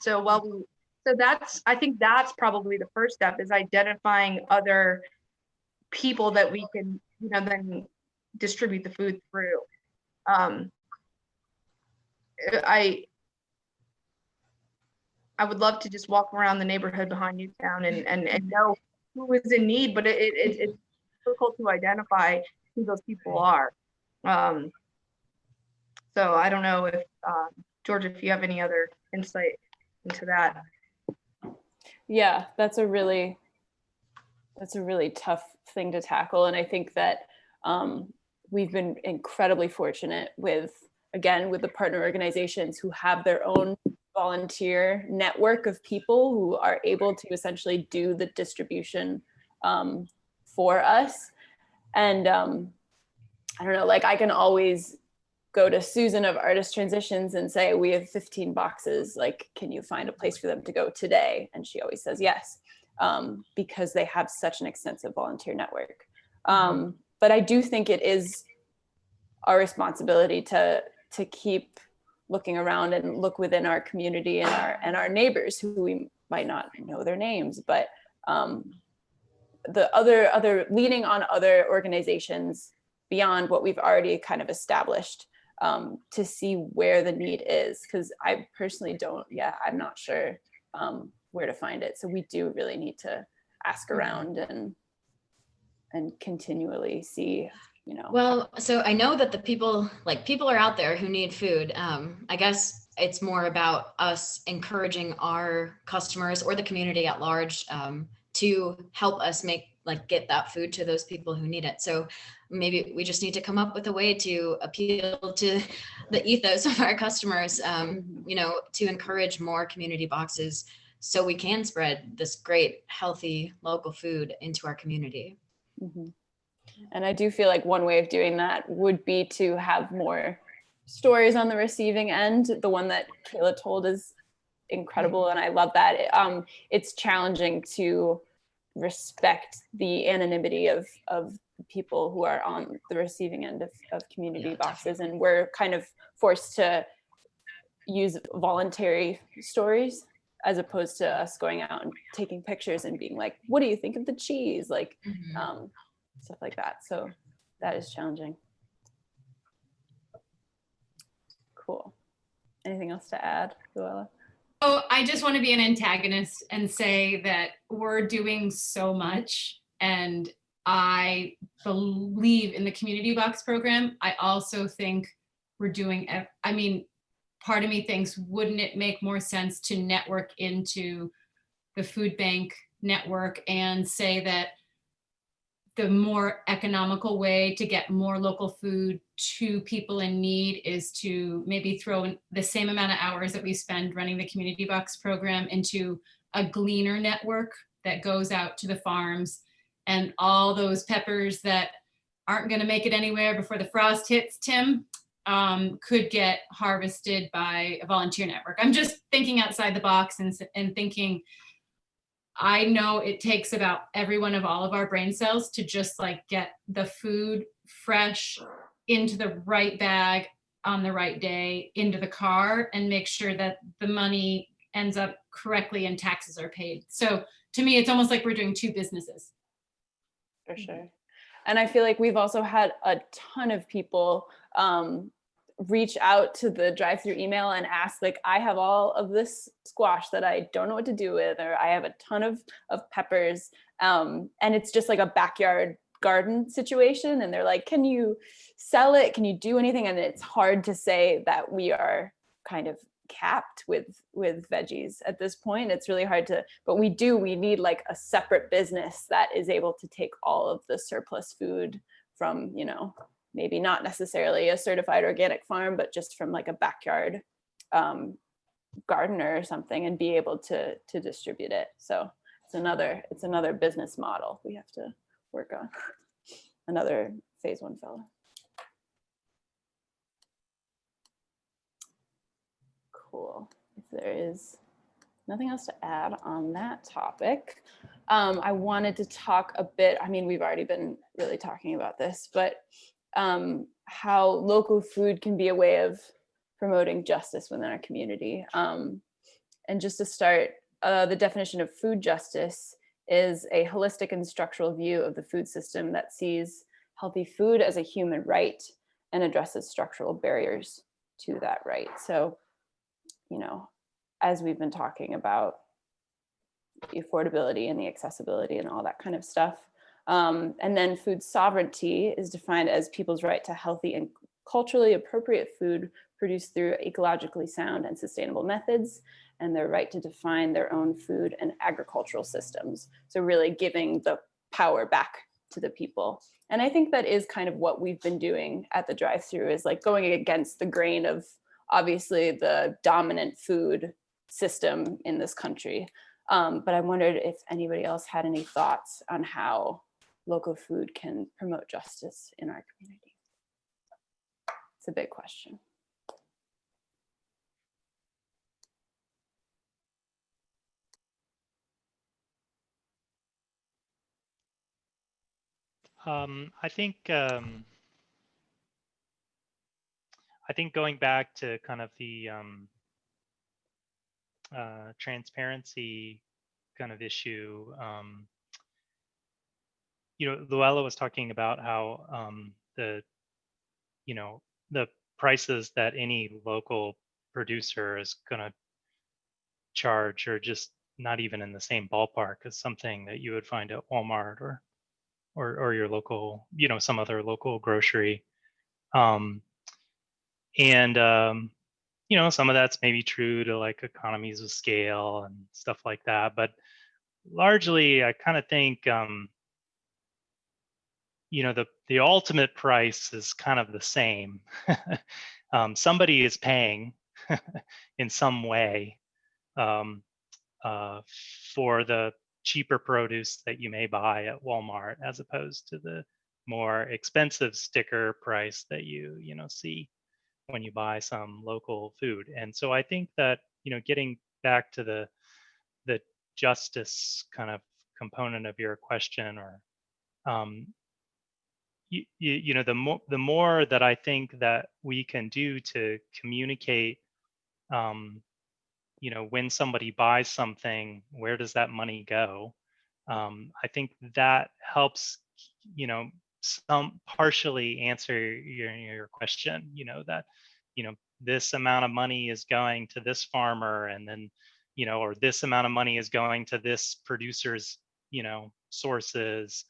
think that's probably the first step, is identifying other people that we can, then distribute the food through. I would love to just walk around the neighborhood behind Newtown and know who is in need, but it's difficult to identify who those people are. So I don't know if Georgia, if you have any other insight into that. Yeah, that's a really tough thing to tackle. And I think that we've been incredibly fortunate with the partner organizations who have their own volunteer network of people who are able to essentially do the distribution for us. And I don't know, like I can always go to Susan of Artist Transitions and say, we have 15 boxes, like, can you find a place for them to go today? And she always says yes, because they have such an extensive volunteer network. But I do think it is our responsibility to keep looking around and look within our community and our neighbors who we might not know their names, but the other leaning on other organizations beyond what we've already kind of established, to see where the need is. Because I personally I'm not sure where to find it. So we do really need to ask around and continually see, Well, so I know that the people are out there who need food. I guess it's more about us encouraging our customers or the community at large to help us make like get that food to those people who need it. So maybe we just need to come up with a way to appeal to the ethos of our customers, you know, to encourage more community boxes so we can spread this great, healthy local food into our community. Mm-hmm. And I do feel like one way of doing that would be to have more stories on the receiving end. The one that Kayla told is incredible, and I love that. It's challenging to respect the anonymity of people who are on the receiving end of community boxes, and we're kind of forced to use voluntary stories as opposed to us going out and taking pictures and being like, what do you think of the cheese, like stuff like that. So that is challenging. Cool. Anything else to add, Louella? Oh, I just want to be an antagonist and say that we're doing so much, and I believe in the community box program. I also think we're doing, I mean, part of me thinks, wouldn't it make more sense to network into the food bank network and say that the more economical way to get more local food to people in need is to maybe throw in the same amount of hours that we spend running the community box program into a gleaner network that goes out to the farms, and all those peppers that aren't going to make it anywhere before the frost hits, Tim, could get harvested by a volunteer network. I'm just thinking outside the box and thinking, I know it takes about every one of all of our brain cells to just like get the food fresh into the right bag on the right day into the car and make sure that the money ends up correctly and taxes are paid. So to me, it's almost like we're doing two businesses. For sure. And I feel like we've also had a ton of people reach out to the drive-through email and ask, like, I have all of this squash that I don't know what to do with, or I have a ton of peppers. And it's just like a backyard garden situation. And they're like, can you sell it? Can you do anything? And it's hard to say that we are kind of capped with veggies at this point. It's really hard to, but we need like a separate business that is able to take all of the surplus food from, you know, maybe not necessarily a certified organic farm, but just from like a backyard gardener or something, and be able to distribute it. So it's another business model we have to work on. Another phase 1 fellow. Cool. If there is nothing else to add on that topic, I wanted to talk a bit, I mean, we've already been really talking about this, but how local food can be a way of promoting justice within our community. And just to start, the definition of food justice is a holistic and structural view of the food system that sees healthy food as a human right and addresses structural barriers to that right. So, you know, as we've been talking about the affordability and the accessibility and all that kind of stuff. And then food sovereignty is defined as people's right to healthy and culturally appropriate food produced through ecologically sound and sustainable methods, and their right to define their own food and agricultural systems. So really giving the power back to the people. And I think that is kind of what we've been doing at the drive-thru, is like going against the grain of obviously the dominant food system in this country. But I wondered if anybody else had any thoughts on how local food can promote justice in our community. It's a big question. I think going back to kind of the transparency kind of issue, you know, Louella was talking about how the prices that any local producer is going to charge are just not even in the same ballpark as something that you would find at Walmart or your local, you know, some other local grocery. You know, some of that's maybe true to like economies of scale and stuff like that. But largely, I kind of think the ultimate price is kind of the same. Somebody is paying in some way for the cheaper produce that you may buy at Walmart, as opposed to the more expensive sticker price that you see when you buy some local food. And so I think that, getting back to the justice kind of component of your question, or the more that I think that we can do to communicate, when somebody buys something, where does that money go? I think that helps, some partially answer your question, that, this amount of money is going to this farmer, and then, or this amount of money is going to this producer's, sources.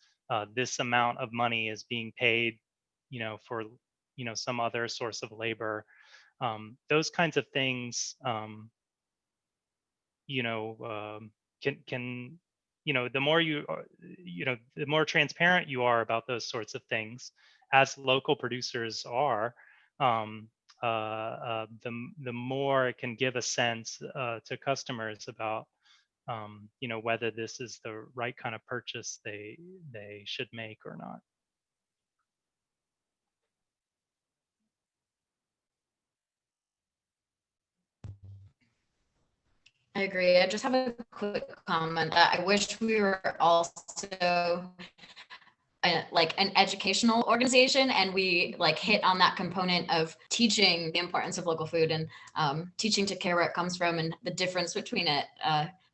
This amount of money is being paid, for, some other source of labor. Those kinds of things, can the more the more transparent you are about those sorts of things, as local producers are, the more it can give a sense to customers about whether this is the right kind of purchase they should make or not. I agree. I just have a quick comment that I wish we were also like an educational organization, and we like hit on that component of teaching the importance of local food, and teaching to care where it comes from and the difference between it.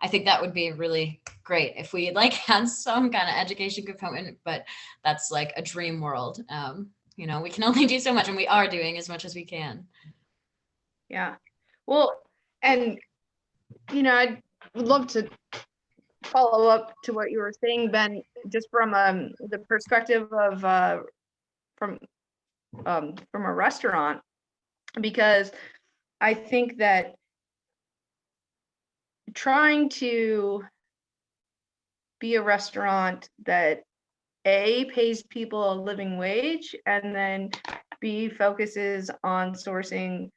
I think that would be really great if we like had some kind of education component, but that's like a dream world. We can only do so much, and we are doing as much as we can. Yeah. Well, and I'd love to follow up to what you were saying, Ben, just from the perspective of from a restaurant, because I think that trying to be a restaurant that A, pays people a living wage, and then B, focuses on sourcing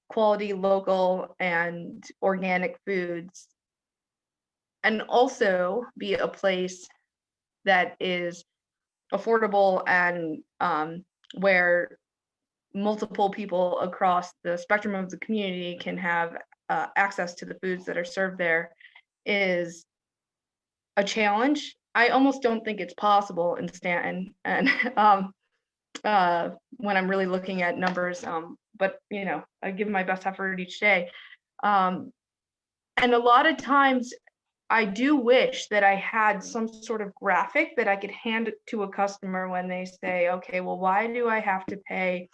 quality, local, and organic foods, and also be a place that is affordable and where multiple people across the spectrum of the community can have access to the foods that are served there, is a challenge. I almost don't think it's possible in Stanton, and when I'm really looking at numbers, but I give my best effort each day. And a lot of times I do wish that I had some sort of graphic that I could hand to a customer when they say, okay, well, why do I have to pay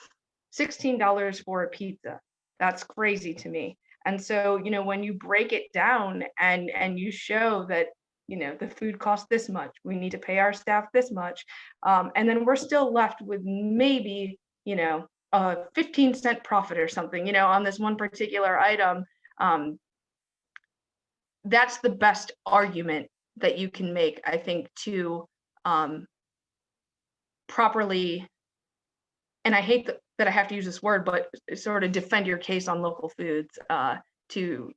$16 for a pizza? That's crazy to me. And so, when you break it down and you show that, the food costs this much, we need to pay our staff this much, and then we're still left with maybe, a 15-cent profit or something, on this one particular item. That's the best argument that you can make, I think, to properly, and I hate that I have to use this word, but sort of defend your case on local foods to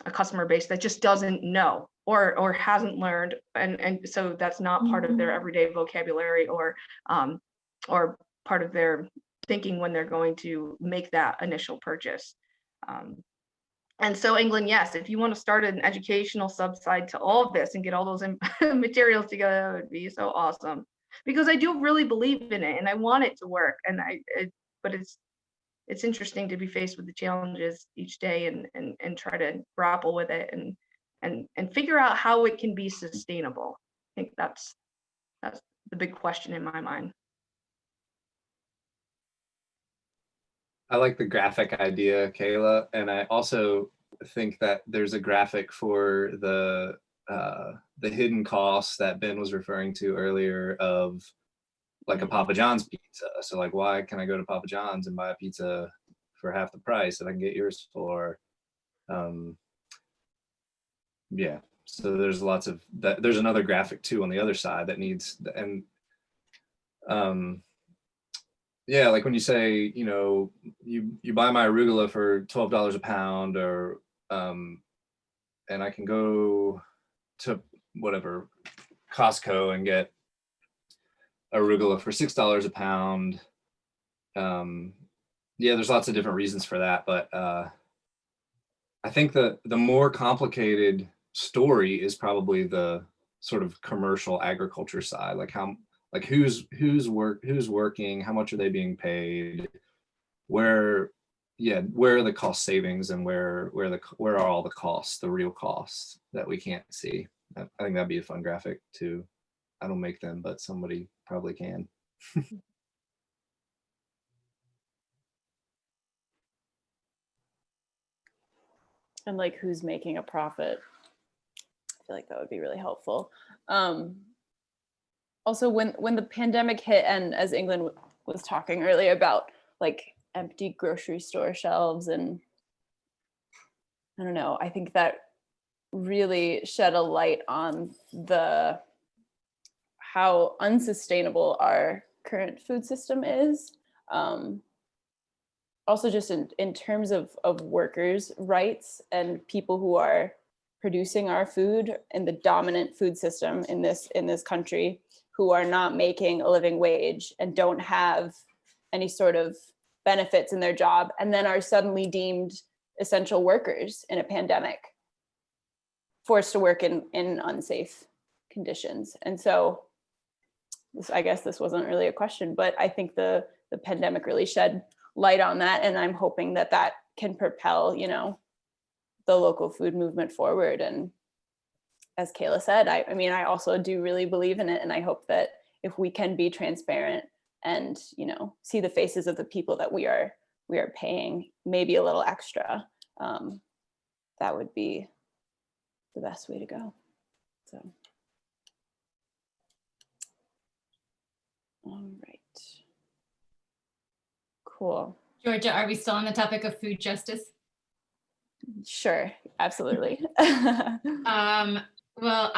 a customer base that just doesn't know or hasn't learned, and so that's not part of their everyday vocabulary or part of their thinking when they're going to make that initial purchase. And so, England, yes, if you want to start an educational subside to all of this and get all those materials together, that would be so awesome. Because I do really believe in it and I want it to work. And but it's interesting to be faced with the challenges each day and try to grapple with it and figure out how it can be sustainable. I think that's the big question in my mind. I like the graphic idea, Kayla, and I also think that there's a graphic for the hidden costs that Ben was referring to earlier of like a Papa John's pizza. So like, why can I go to Papa John's and buy a pizza for half the price that I can get yours for? Yeah, So there's lots of that. There's another graphic too on the other side that needs, and yeah, like when you say, you know, you buy my arugula for $12 a pound, or and I can go to whatever Costco and get arugula for $6 a pound. Yeah, there's lots of different reasons for that, but I think the more complicated story is probably the sort of commercial agriculture side, like who's working, how much are they being paid, where are the cost savings, and where are all the costs, the real costs that we can't see. I think that'd be a fun graphic too. I don't make them, but somebody probably can. And like who's making a profit. I feel like that would be really helpful. Also, when the pandemic hit, and as England was talking earlier about like empty grocery store shelves, and I don't know, I think that really shed a light on how unsustainable our current food system is. Also just in terms of workers' rights and people who are producing our food in the dominant food system in this country, who are not making a living wage and don't have any sort of benefits in their job, and then are suddenly deemed essential workers in a pandemic, forced to work in unsafe conditions. And so I guess this wasn't really a question, but I think the pandemic really shed light on that, and I'm hoping that can propel, you know, the local food movement forward. And as Kayla said, I mean, I also do really believe in it, and I hope that if we can be transparent and, you know, see the faces of the people that we are paying maybe a little extra, that would be the best way to go. So, all right. Cool. Georgia, are we still on the topic of food justice? Sure, absolutely. Well,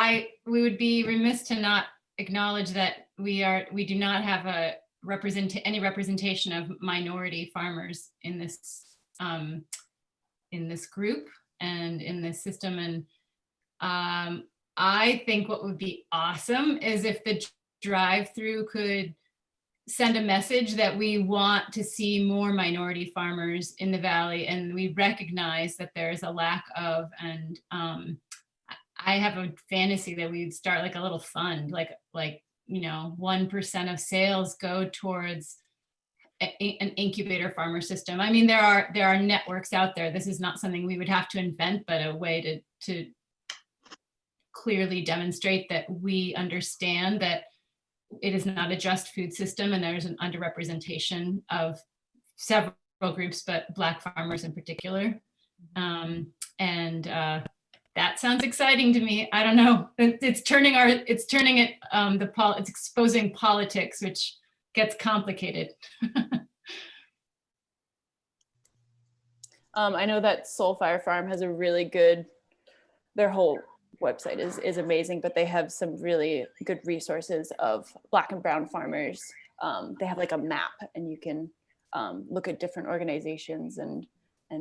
we would be remiss to not acknowledge that we do not have any representation of minority farmers in this group and in this system. And I think what would be awesome is if the drive-through could send a message that we want to see more minority farmers in the Valley, and we recognize that there's a lack of, and I have a fantasy that we'd start like a little fund, like, you know, 1% of sales go towards an incubator farmer system. I mean, there are networks out there. This is not something we would have to invent, but a way to clearly demonstrate that we understand that it is not a just food system, and there's an underrepresentation of several groups, but Black farmers in particular. That sounds exciting to me. I don't know. It's exposing politics, which gets complicated. I know that Soulfire Farm has a really good, their whole website is amazing, but they have some really good resources of Black and brown farmers. They have like a map, and you can look at different organizations and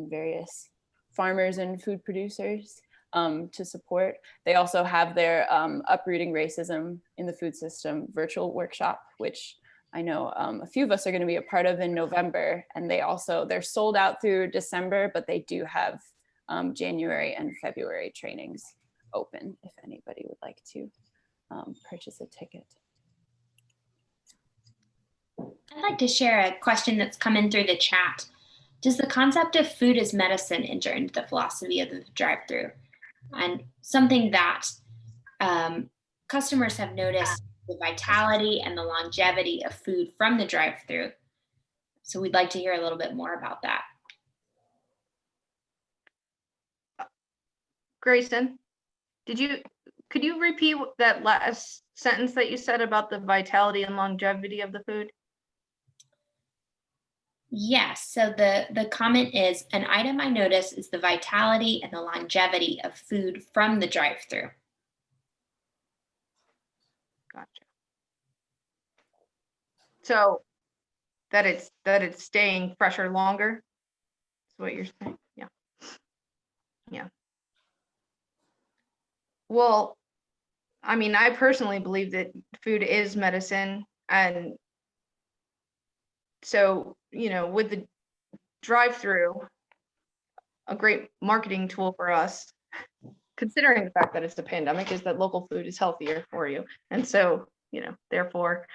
various farmers and food producers to support. They also have their Uprooting Racism in the Food System virtual workshop, which I know a few of us are going to be a part of in November. And they're sold out through December, but they do have January and February trainings open if anybody would like to purchase a ticket. I'd like to share a question that's come in through the chat. Does the concept of food as medicine enter into the philosophy of the drive-through? And something that customers have noticed, the vitality and the longevity of food from the drive-through. So we'd like to hear a little bit more about that. Grayson, could you repeat that last sentence that you said about the vitality and longevity of the food? Yes, so the comment is, an item I notice is the vitality and the longevity of food from the drive-through. Gotcha. So that it's staying fresher longer. Is what you're saying? Yeah. Yeah. Well, I mean, I personally believe that food is medicine, and so, you know, with the drive-through, a great marketing tool for us, considering the fact that it's a pandemic, is that local food is healthier for you. And so, you know, therefore,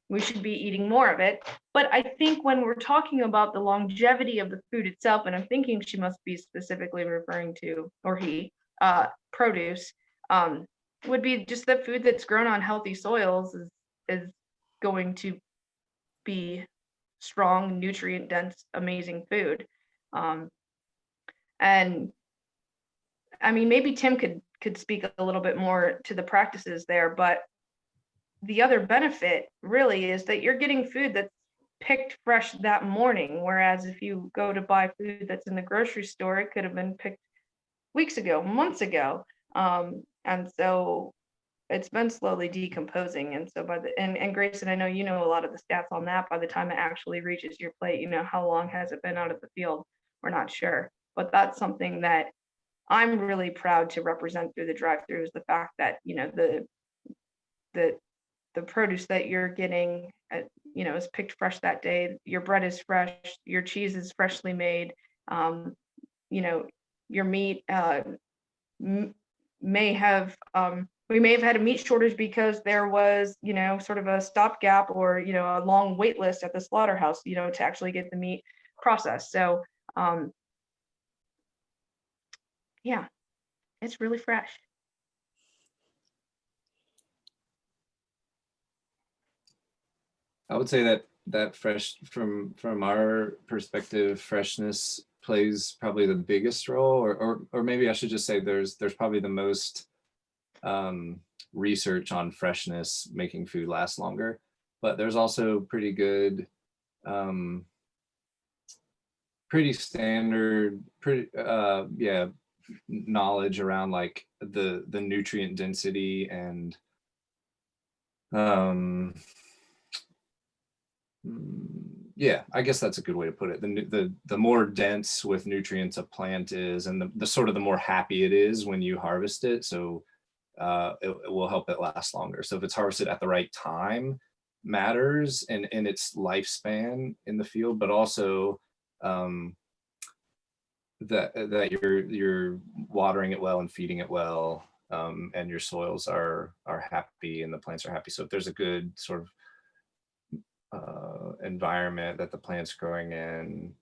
we should be eating more of it. But I think when we're talking about the longevity of the food itself, and I'm thinking she must be specifically referring to, or he, produce, would be just that food that's grown on healthy soils is going to be strong, nutrient dense, amazing food. And I mean, maybe Tim could speak a little bit more to the practices there, but the other benefit really is that you're getting food that's picked fresh that morning. Whereas if you go to buy food that's in the grocery store, it could have been picked weeks ago, months ago. And so it's been slowly decomposing. And so and Grayson, I know you know a lot of the stats on that. By the time it actually reaches your plate, you know, how long has it been out of the field? We're not sure, but that's something that I'm really proud to represent through the drive-through, is the fact that, you know, the produce that you're getting, you know, is picked fresh that day. Your bread is fresh, your cheese is freshly made. You know, your meat may have we may have had a meat shortage because there was, you know, sort of a stopgap or, you know, a long wait list at the slaughterhouse, you know, to actually get the meat processed. So yeah, it's really fresh. I would say that fresh, from our perspective, freshness plays probably the biggest role, or maybe I should just say there's probably the most research on freshness making food last longer, but there's also pretty good, pretty standard, yeah, knowledge around like the nutrient density and yeah, I guess that's a good way to put it. The more dense with nutrients a plant is, and the sort of the more happy it is when you harvest it. So it will help it last longer. So if it's harvested at the right time, matters in its lifespan in the field, but also that you're watering it well and feeding it well, and your soils are happy and the plants are happy. So if there's a good sort of environment that the plant's growing in,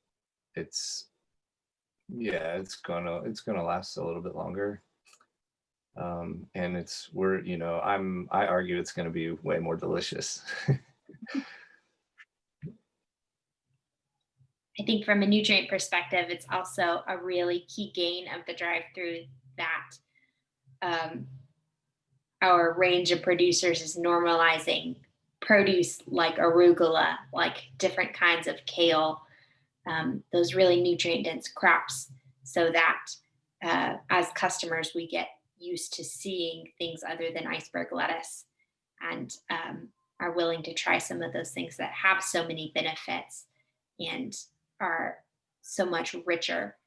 it's gonna last a little bit longer. And I argue it's gonna be way more delicious. I think from a nutrient perspective, it's also a really key gain of the drive-through that our range of producers is normalizing produce like arugula, like different kinds of kale, those really nutrient dense crops, so that as customers, we get used to seeing things other than iceberg lettuce, and are willing to try some of those things that have so many benefits and are so much richer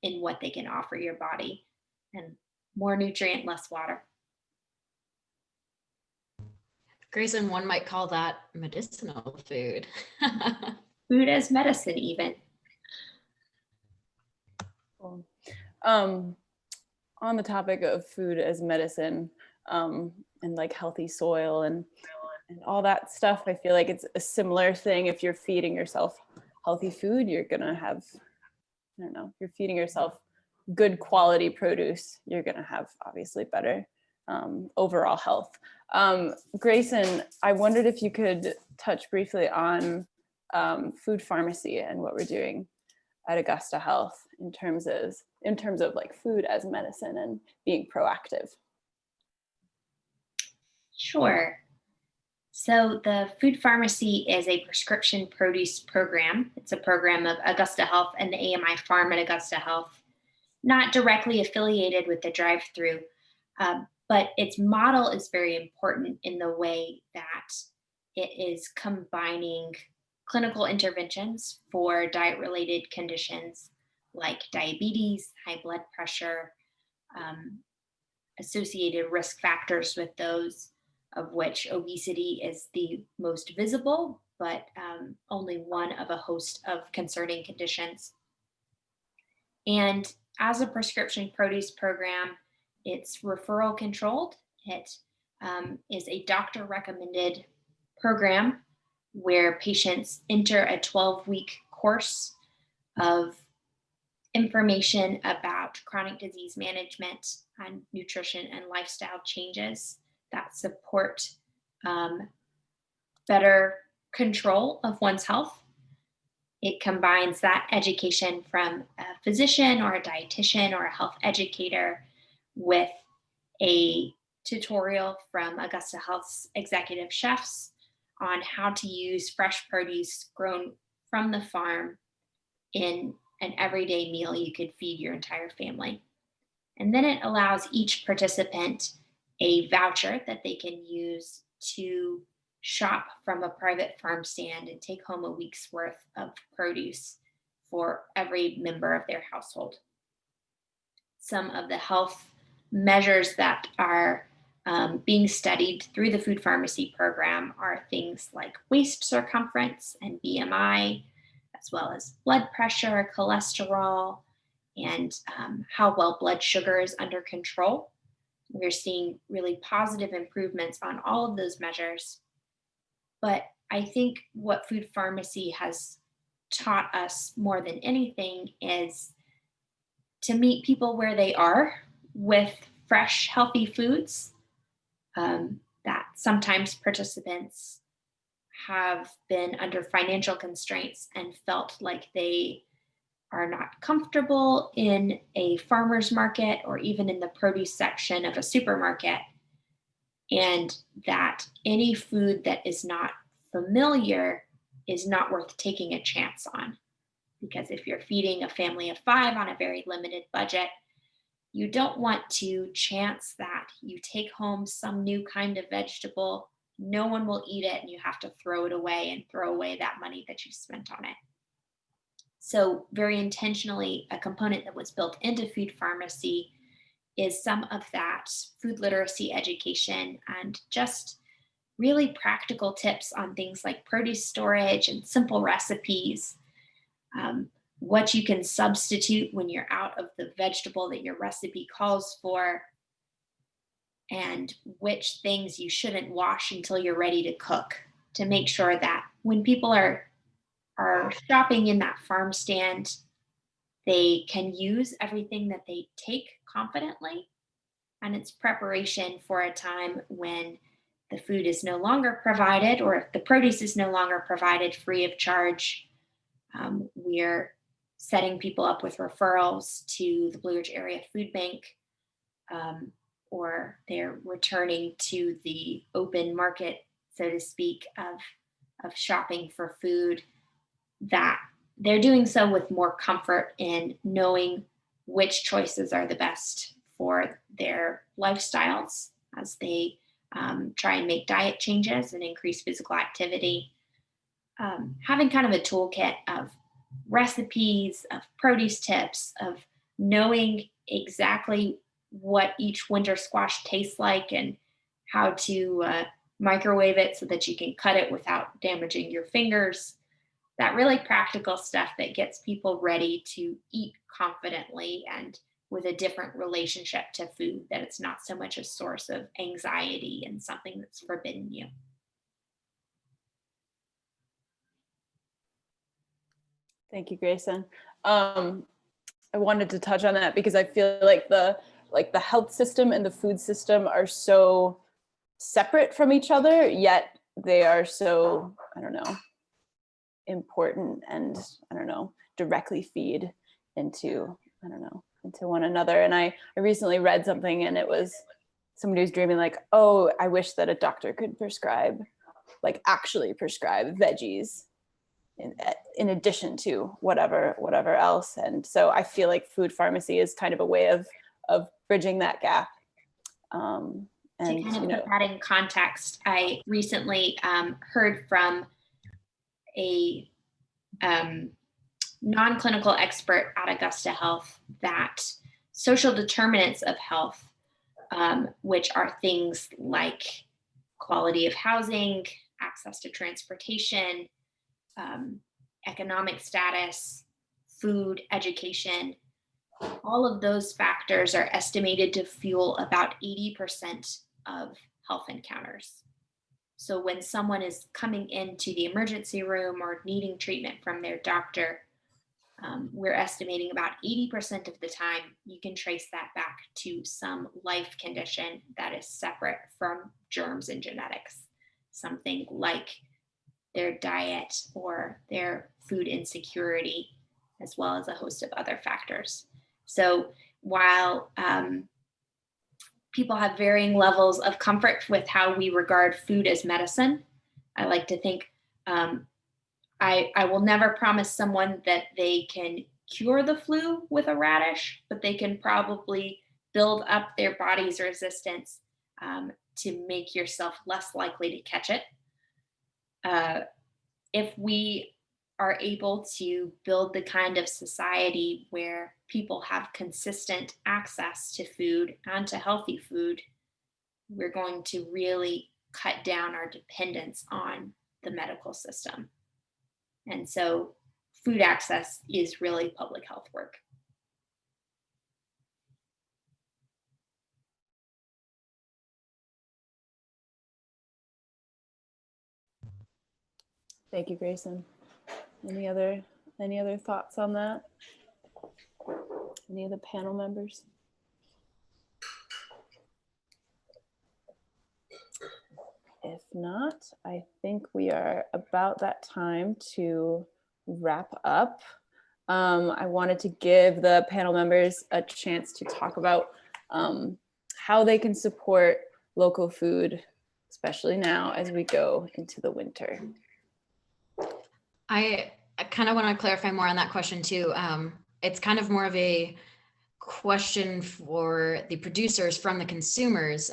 in what they can offer your body, and more nutrient, less water. Grayson, one might call that medicinal food. Food as medicine, even. Cool. On the topic of food as medicine, and like healthy soil and all that stuff, I feel like it's a similar thing. If you're feeding yourself healthy food, you're gonna have, I don't know, you're feeding yourself good quality produce, you're gonna have obviously better overall health. Grayson, I wondered if you could touch briefly on food pharmacy and what we're doing at Augusta Health in terms of like food as medicine and being proactive. Sure. So the food pharmacy is a prescription produce program. It's a program of Augusta Health and the AMI Farm at Augusta Health, not directly affiliated with the drive-through, but its model is very important in the way that it is combining clinical interventions for diet-related conditions like diabetes, high blood pressure, associated risk factors with those, of which obesity is the most visible, but only one of a host of concerning conditions. And as a prescription produce program, it's referral controlled. It is a doctor recommended program where patients enter a 12-week course of information about chronic disease management and nutrition and lifestyle changes that support better control of one's health. It combines that education from a physician or a dietitian or a health educator with a tutorial from Augusta Health's executive chefs on how to use fresh produce grown from the farm in an everyday meal you could feed your entire family. And then it allows each participant a voucher that they can use to shop from a private farm stand and take home a week's worth of produce for every member of their household. Some of the health measures that are being studied through the food pharmacy program are things like waist circumference and BMI, as well as blood pressure, cholesterol, and how well blood sugar is under control. We're seeing really positive improvements on all of those measures. But I think what food pharmacy has taught us more than anything is to meet people where they are with fresh, healthy foods. That sometimes participants have been under financial constraints and felt like they are not comfortable in a farmer's market or even in the produce section of a supermarket, and that any food that is not familiar is not worth taking a chance on. Because if you're feeding a family of 5 on a very limited budget, you don't want to chance that you take home some new kind of vegetable, no one will eat it, and you have to throw it away and throw away that money that you spent on it. So very intentionally, a component that was built into food pharmacy is some of that food literacy education and just really practical tips on things like produce storage and simple recipes, what you can substitute when you're out of the vegetable that your recipe calls for, and which things you shouldn't wash until you're ready to cook, to make sure that when people are shopping in that farm stand, they can use everything that they take confidently, and it's preparation for a time when the food is no longer provided, or if the produce is no longer provided free of charge. We're setting people up with referrals to the Blue Ridge Area Food Bank, or they're returning to the open market, so to speak, of shopping for food, that they're doing so with more comfort in knowing which choices are the best for their lifestyles as they try and make diet changes and increase physical activity. Having kind of a toolkit of recipes, of produce tips, of knowing exactly what each winter squash tastes like and how to microwave it so that you can cut it without damaging your fingers. That really practical stuff that gets people ready to eat confidently and with a different relationship to food, that it's not so much a source of anxiety and something that's forbidden you. Thank you, Grayson. I wanted to touch on that because I feel like the health system and the food system are so separate from each other, yet they are so, I don't know, important and, I don't know, directly feed into, I don't know, into one another. And I recently read something, and it was somebody was dreaming like, oh, I wish that a doctor could prescribe like actually prescribe veggies in addition to whatever else. And so I feel like food pharmacy is kind of a way of bridging that gap. And to kind of put that in context, I recently heard from a non-clinical expert at Augusta Health that social determinants of health, which are things like quality of housing, access to transportation, economic status, food, education, all of those factors are estimated to fuel about 80% of health encounters. So when someone is coming into the emergency room or needing treatment from their doctor, we're estimating about 80% of the time you can trace that back to some life condition that is separate from germs and genetics. Something like their diet or their food insecurity, as well as a host of other factors. So while people have varying levels of comfort with how we regard food as medicine, I like to think I will never promise someone that they can cure the flu with a radish, but they can probably build up their body's resistance to make yourself less likely to catch it. If we are able to build the kind of society where people have consistent access to food and to healthy food, we're going to really cut down our dependence on the medical system. And so food access is really public health work. Thank you, Grayson. Any other thoughts on that? Any of the panel members? If not, I think we are about that time to wrap up. I wanted to give the panel members a chance to talk about how they can support local food, especially now as we go into the winter. I kind of want to clarify more on that question too. It's kind of more of a question for the producers from the consumers.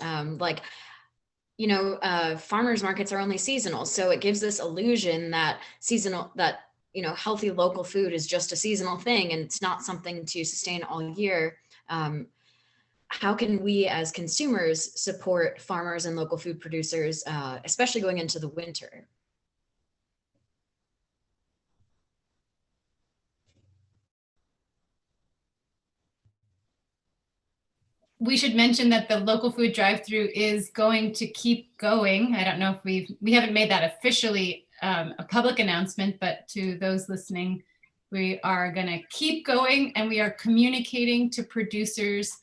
Farmers markets are only seasonal. So it gives this illusion that healthy local food is just a seasonal thing and it's not something to sustain all year. How can we as consumers support farmers and local food producers, especially going into the winter? We should mention that the local food drive-through is going to keep going. I don't know if we haven't made that officially a public announcement, but to those listening, we are going to keep going, and we are communicating to producers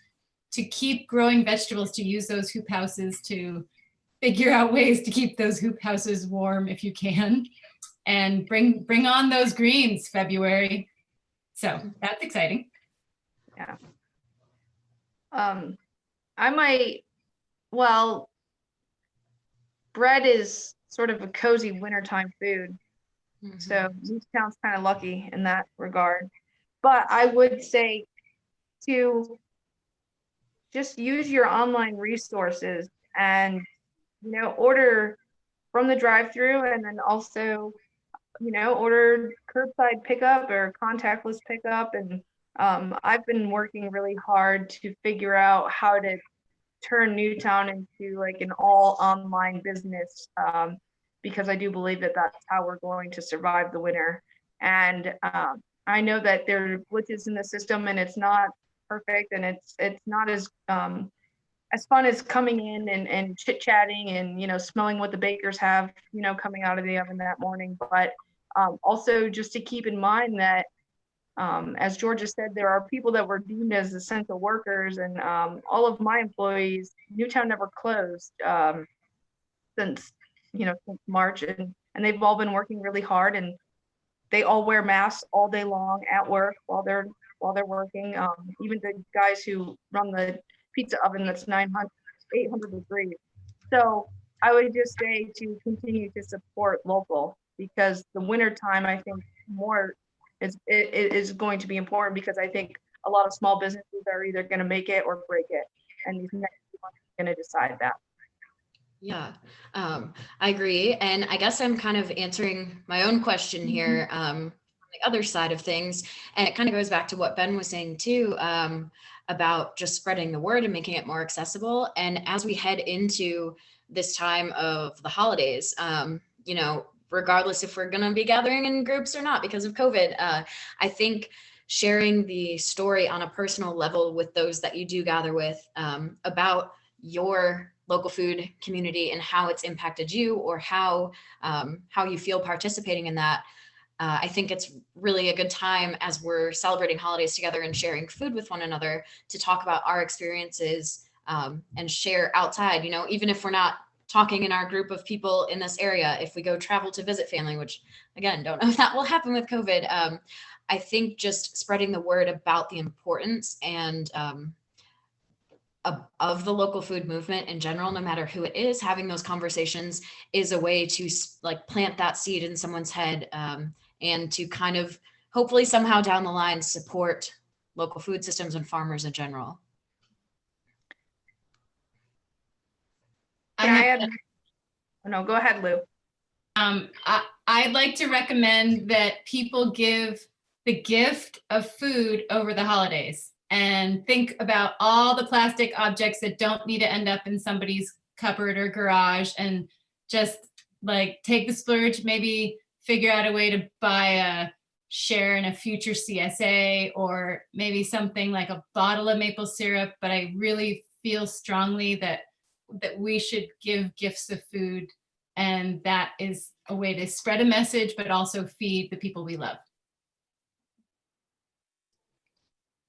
to keep growing vegetables, to use those hoop houses, to figure out ways to keep those hoop houses warm if you can, and bring on those greens February. So that's exciting. Yeah. Bread is sort of a cozy wintertime food. Mm-hmm. So Newtown's kind of lucky in that regard. But I would say to just use your online resources and, order from the drive-through, and then also, order curbside pickup or contactless pickup. And I've been working really hard to figure out how to turn Newtown into like an all online business, because I do believe that that's how we're going to survive the winter. And I know that there are glitches in the system and it's not perfect, and it's not as fun as coming in and chit chatting and, smelling what the bakers have, coming out of the oven that morning. But also just to keep in mind that, as Georgia said, there are people that were deemed as essential workers, and all of my employees, Newtown never closed since March, and they've all been working really hard, and they all wear masks all day long at work while they're working. Even the guys who run the pizza oven that's 800 degrees. So I would just say to continue to support local, because the winter time, I think more is going to be important, because I think a lot of small businesses are either going to make it or break it. And these next few months are going to decide that. Yeah, I agree. And I guess I'm kind of answering my own question here on the other side of things. And it kind of goes back to what Ben was saying too, about just spreading the word and making it more accessible. And as we head into this time of the holidays, you know, regardless if we're going to be gathering in groups or not because of COVID, I think sharing the story on a personal level with those that you do gather with, about your local food community and how it's impacted you, or how you feel participating in that. I think it's really a good time as we're celebrating holidays together and sharing food with one another to talk about our experiences, and share outside, you know, even if we're not talking in our group of people in this area, if we go travel to visit family, which again, don't know if that will happen with COVID. I think just spreading the word about the importance and of the local food movement in general, no matter who it is, having those conversations is a way to like plant that seed in someone's head, and to kind of hopefully somehow down the line support local food systems and farmers in general. Can I add? No, go ahead, Lou. I'd like to recommend that people give the gift of food over the holidays, and think about all the plastic objects that don't need to end up in somebody's cupboard or garage, and just like take the splurge, maybe figure out a way to buy a share in a future CSA, or maybe something like a bottle of maple syrup. But I really feel strongly that we should give gifts of food, and that is a way to spread a message, but also feed the people we love.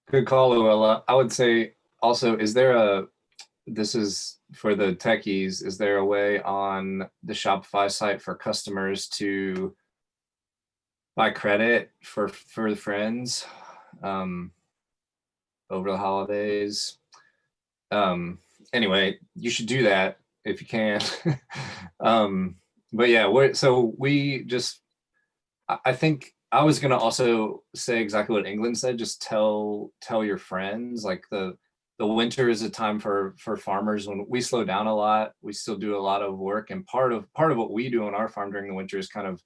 Good call, Louella. I would say also, this is for the techies, is there a way on the Shopify site for customers to buy credit for the friends over the holidays? Anyway, you should do that if you can. But yeah, I think I was gonna also say exactly what England said. Just tell your friends. Like the winter is a time for farmers when we slow down a lot. We still do a lot of work, and part of what we do on our farm during the winter is kind of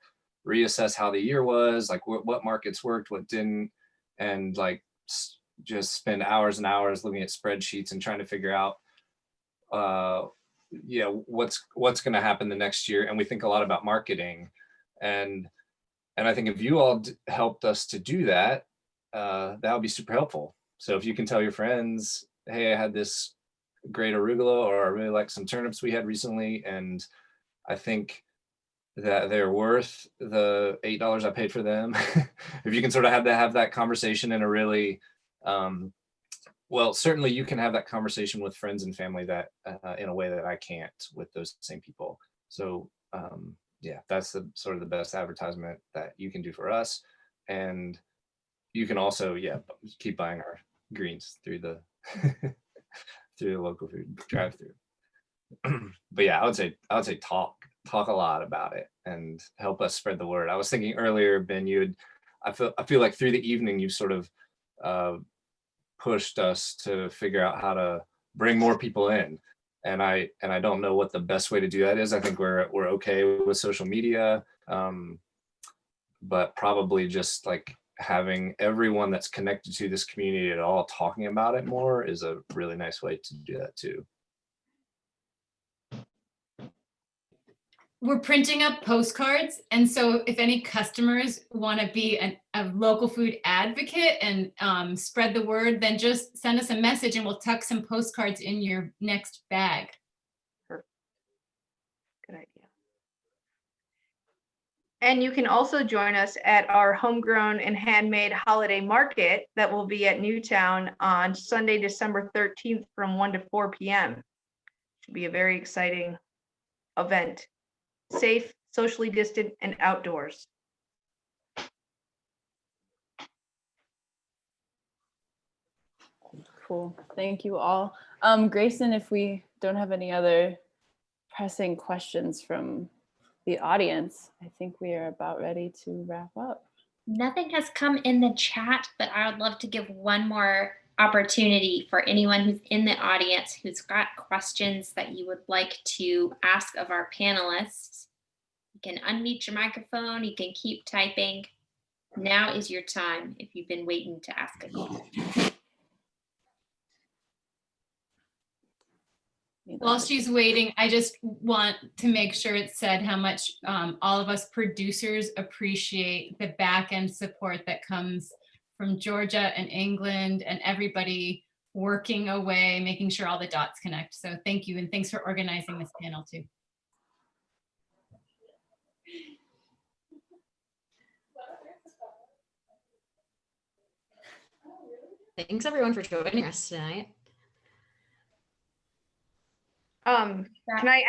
reassess how the year was, like what markets worked, what didn't, and like just spend hours and hours looking at spreadsheets and trying to figure out what's going to happen the next year. And we think a lot about marketing, and I think if you all helped us to do that, that would be super helpful. So if you can tell your friends, hey, I had this great arugula, or I really like some turnips we had recently, and I think that they're worth the $8 I paid for them. If you can sort of have that conversation in a really, well, certainly you can have that conversation with friends and family that in a way that I can't with those same people. So yeah, that's the sort of the best advertisement that you can do for us. And you can also, keep buying our greens through the through the local food drive-through. But yeah, I would say talk a lot about it and help us spread the word. I was thinking earlier, Ben, I feel like through the evening you sort of pushed us to figure out how to bring more people in, and I don't know what the best way to do that is. I think we're okay with social media, but probably just like having everyone that's connected to this community at all talking about it more is a really nice way to do that too. We're printing up postcards, and so if any customers want to be a local food advocate and spread the word, then just send us a message and we'll tuck some postcards in your next bag. Good idea. And you can also join us at our homegrown and handmade holiday market that will be at Newtown on Sunday, December 13th from 1 to 4 p.m. Should be a very exciting event. Safe, socially distant, and outdoors. Cool. Thank you all. Grayson, if we don't have any other pressing questions from the audience, I think we are about ready to wrap up. Nothing has come in the chat, but I would love to give one more opportunity for anyone who's in the audience who's got questions that you would like to ask of our panelists. You can unmute your microphone, you can keep typing. Now is your time if you've been waiting to ask a question. While she's waiting, I just want to make sure it's said how much all of us producers appreciate the back end support that comes from Georgia and England and everybody working away, making sure all the dots connect. So thank you, and thanks for organizing this panel too. Thanks everyone for joining us tonight. Can I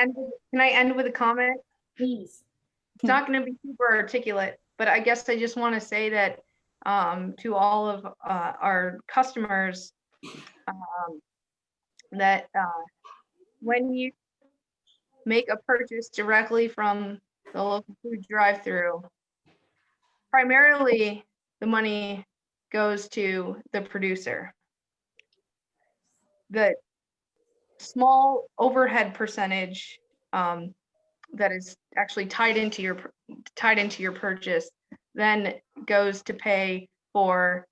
end with a comment? Please. It's not going to be super articulate, but I guess I just want to say that to all of our customers that when you make a purchase directly from the local food drive-through, primarily the money goes to the producer. The small overhead percentage that is actually tied into your purchase then goes to pay for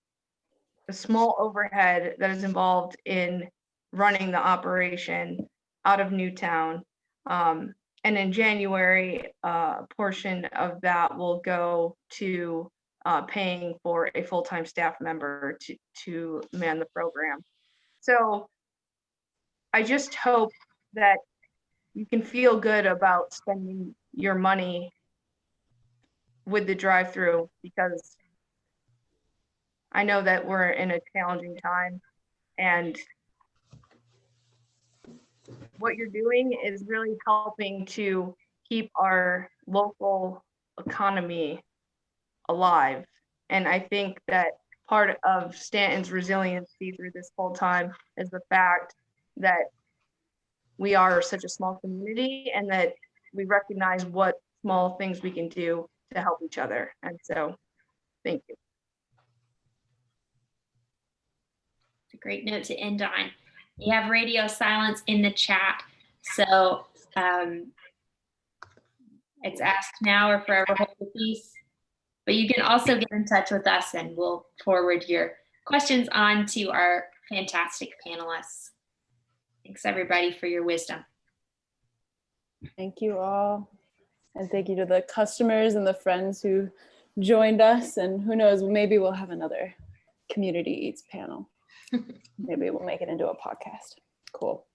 the small overhead that is involved in running the operation out of Newtown. And in January, a portion of that will go to paying for a full-time staff member to man the program. So I just hope that you can feel good about spending your money with the drive-through, because I know that we're in a challenging time, and what you're doing is really helping to keep our local economy alive. And I think that part of Stanton's resiliency through this whole time is the fact that we are such a small community and that we recognize what small things we can do to help each other. And so, thank you. It's a great note to end on. You have radio silence in the chat. So it's ask now or forever hold the peace. But you can also get in touch with us and we'll forward your questions on to our fantastic panelists. Thanks everybody for your wisdom. Thank you all. And thank you to the customers and the friends who joined us. And who knows, maybe we'll have another Community Eats panel. Maybe we'll make it into a podcast. Cool.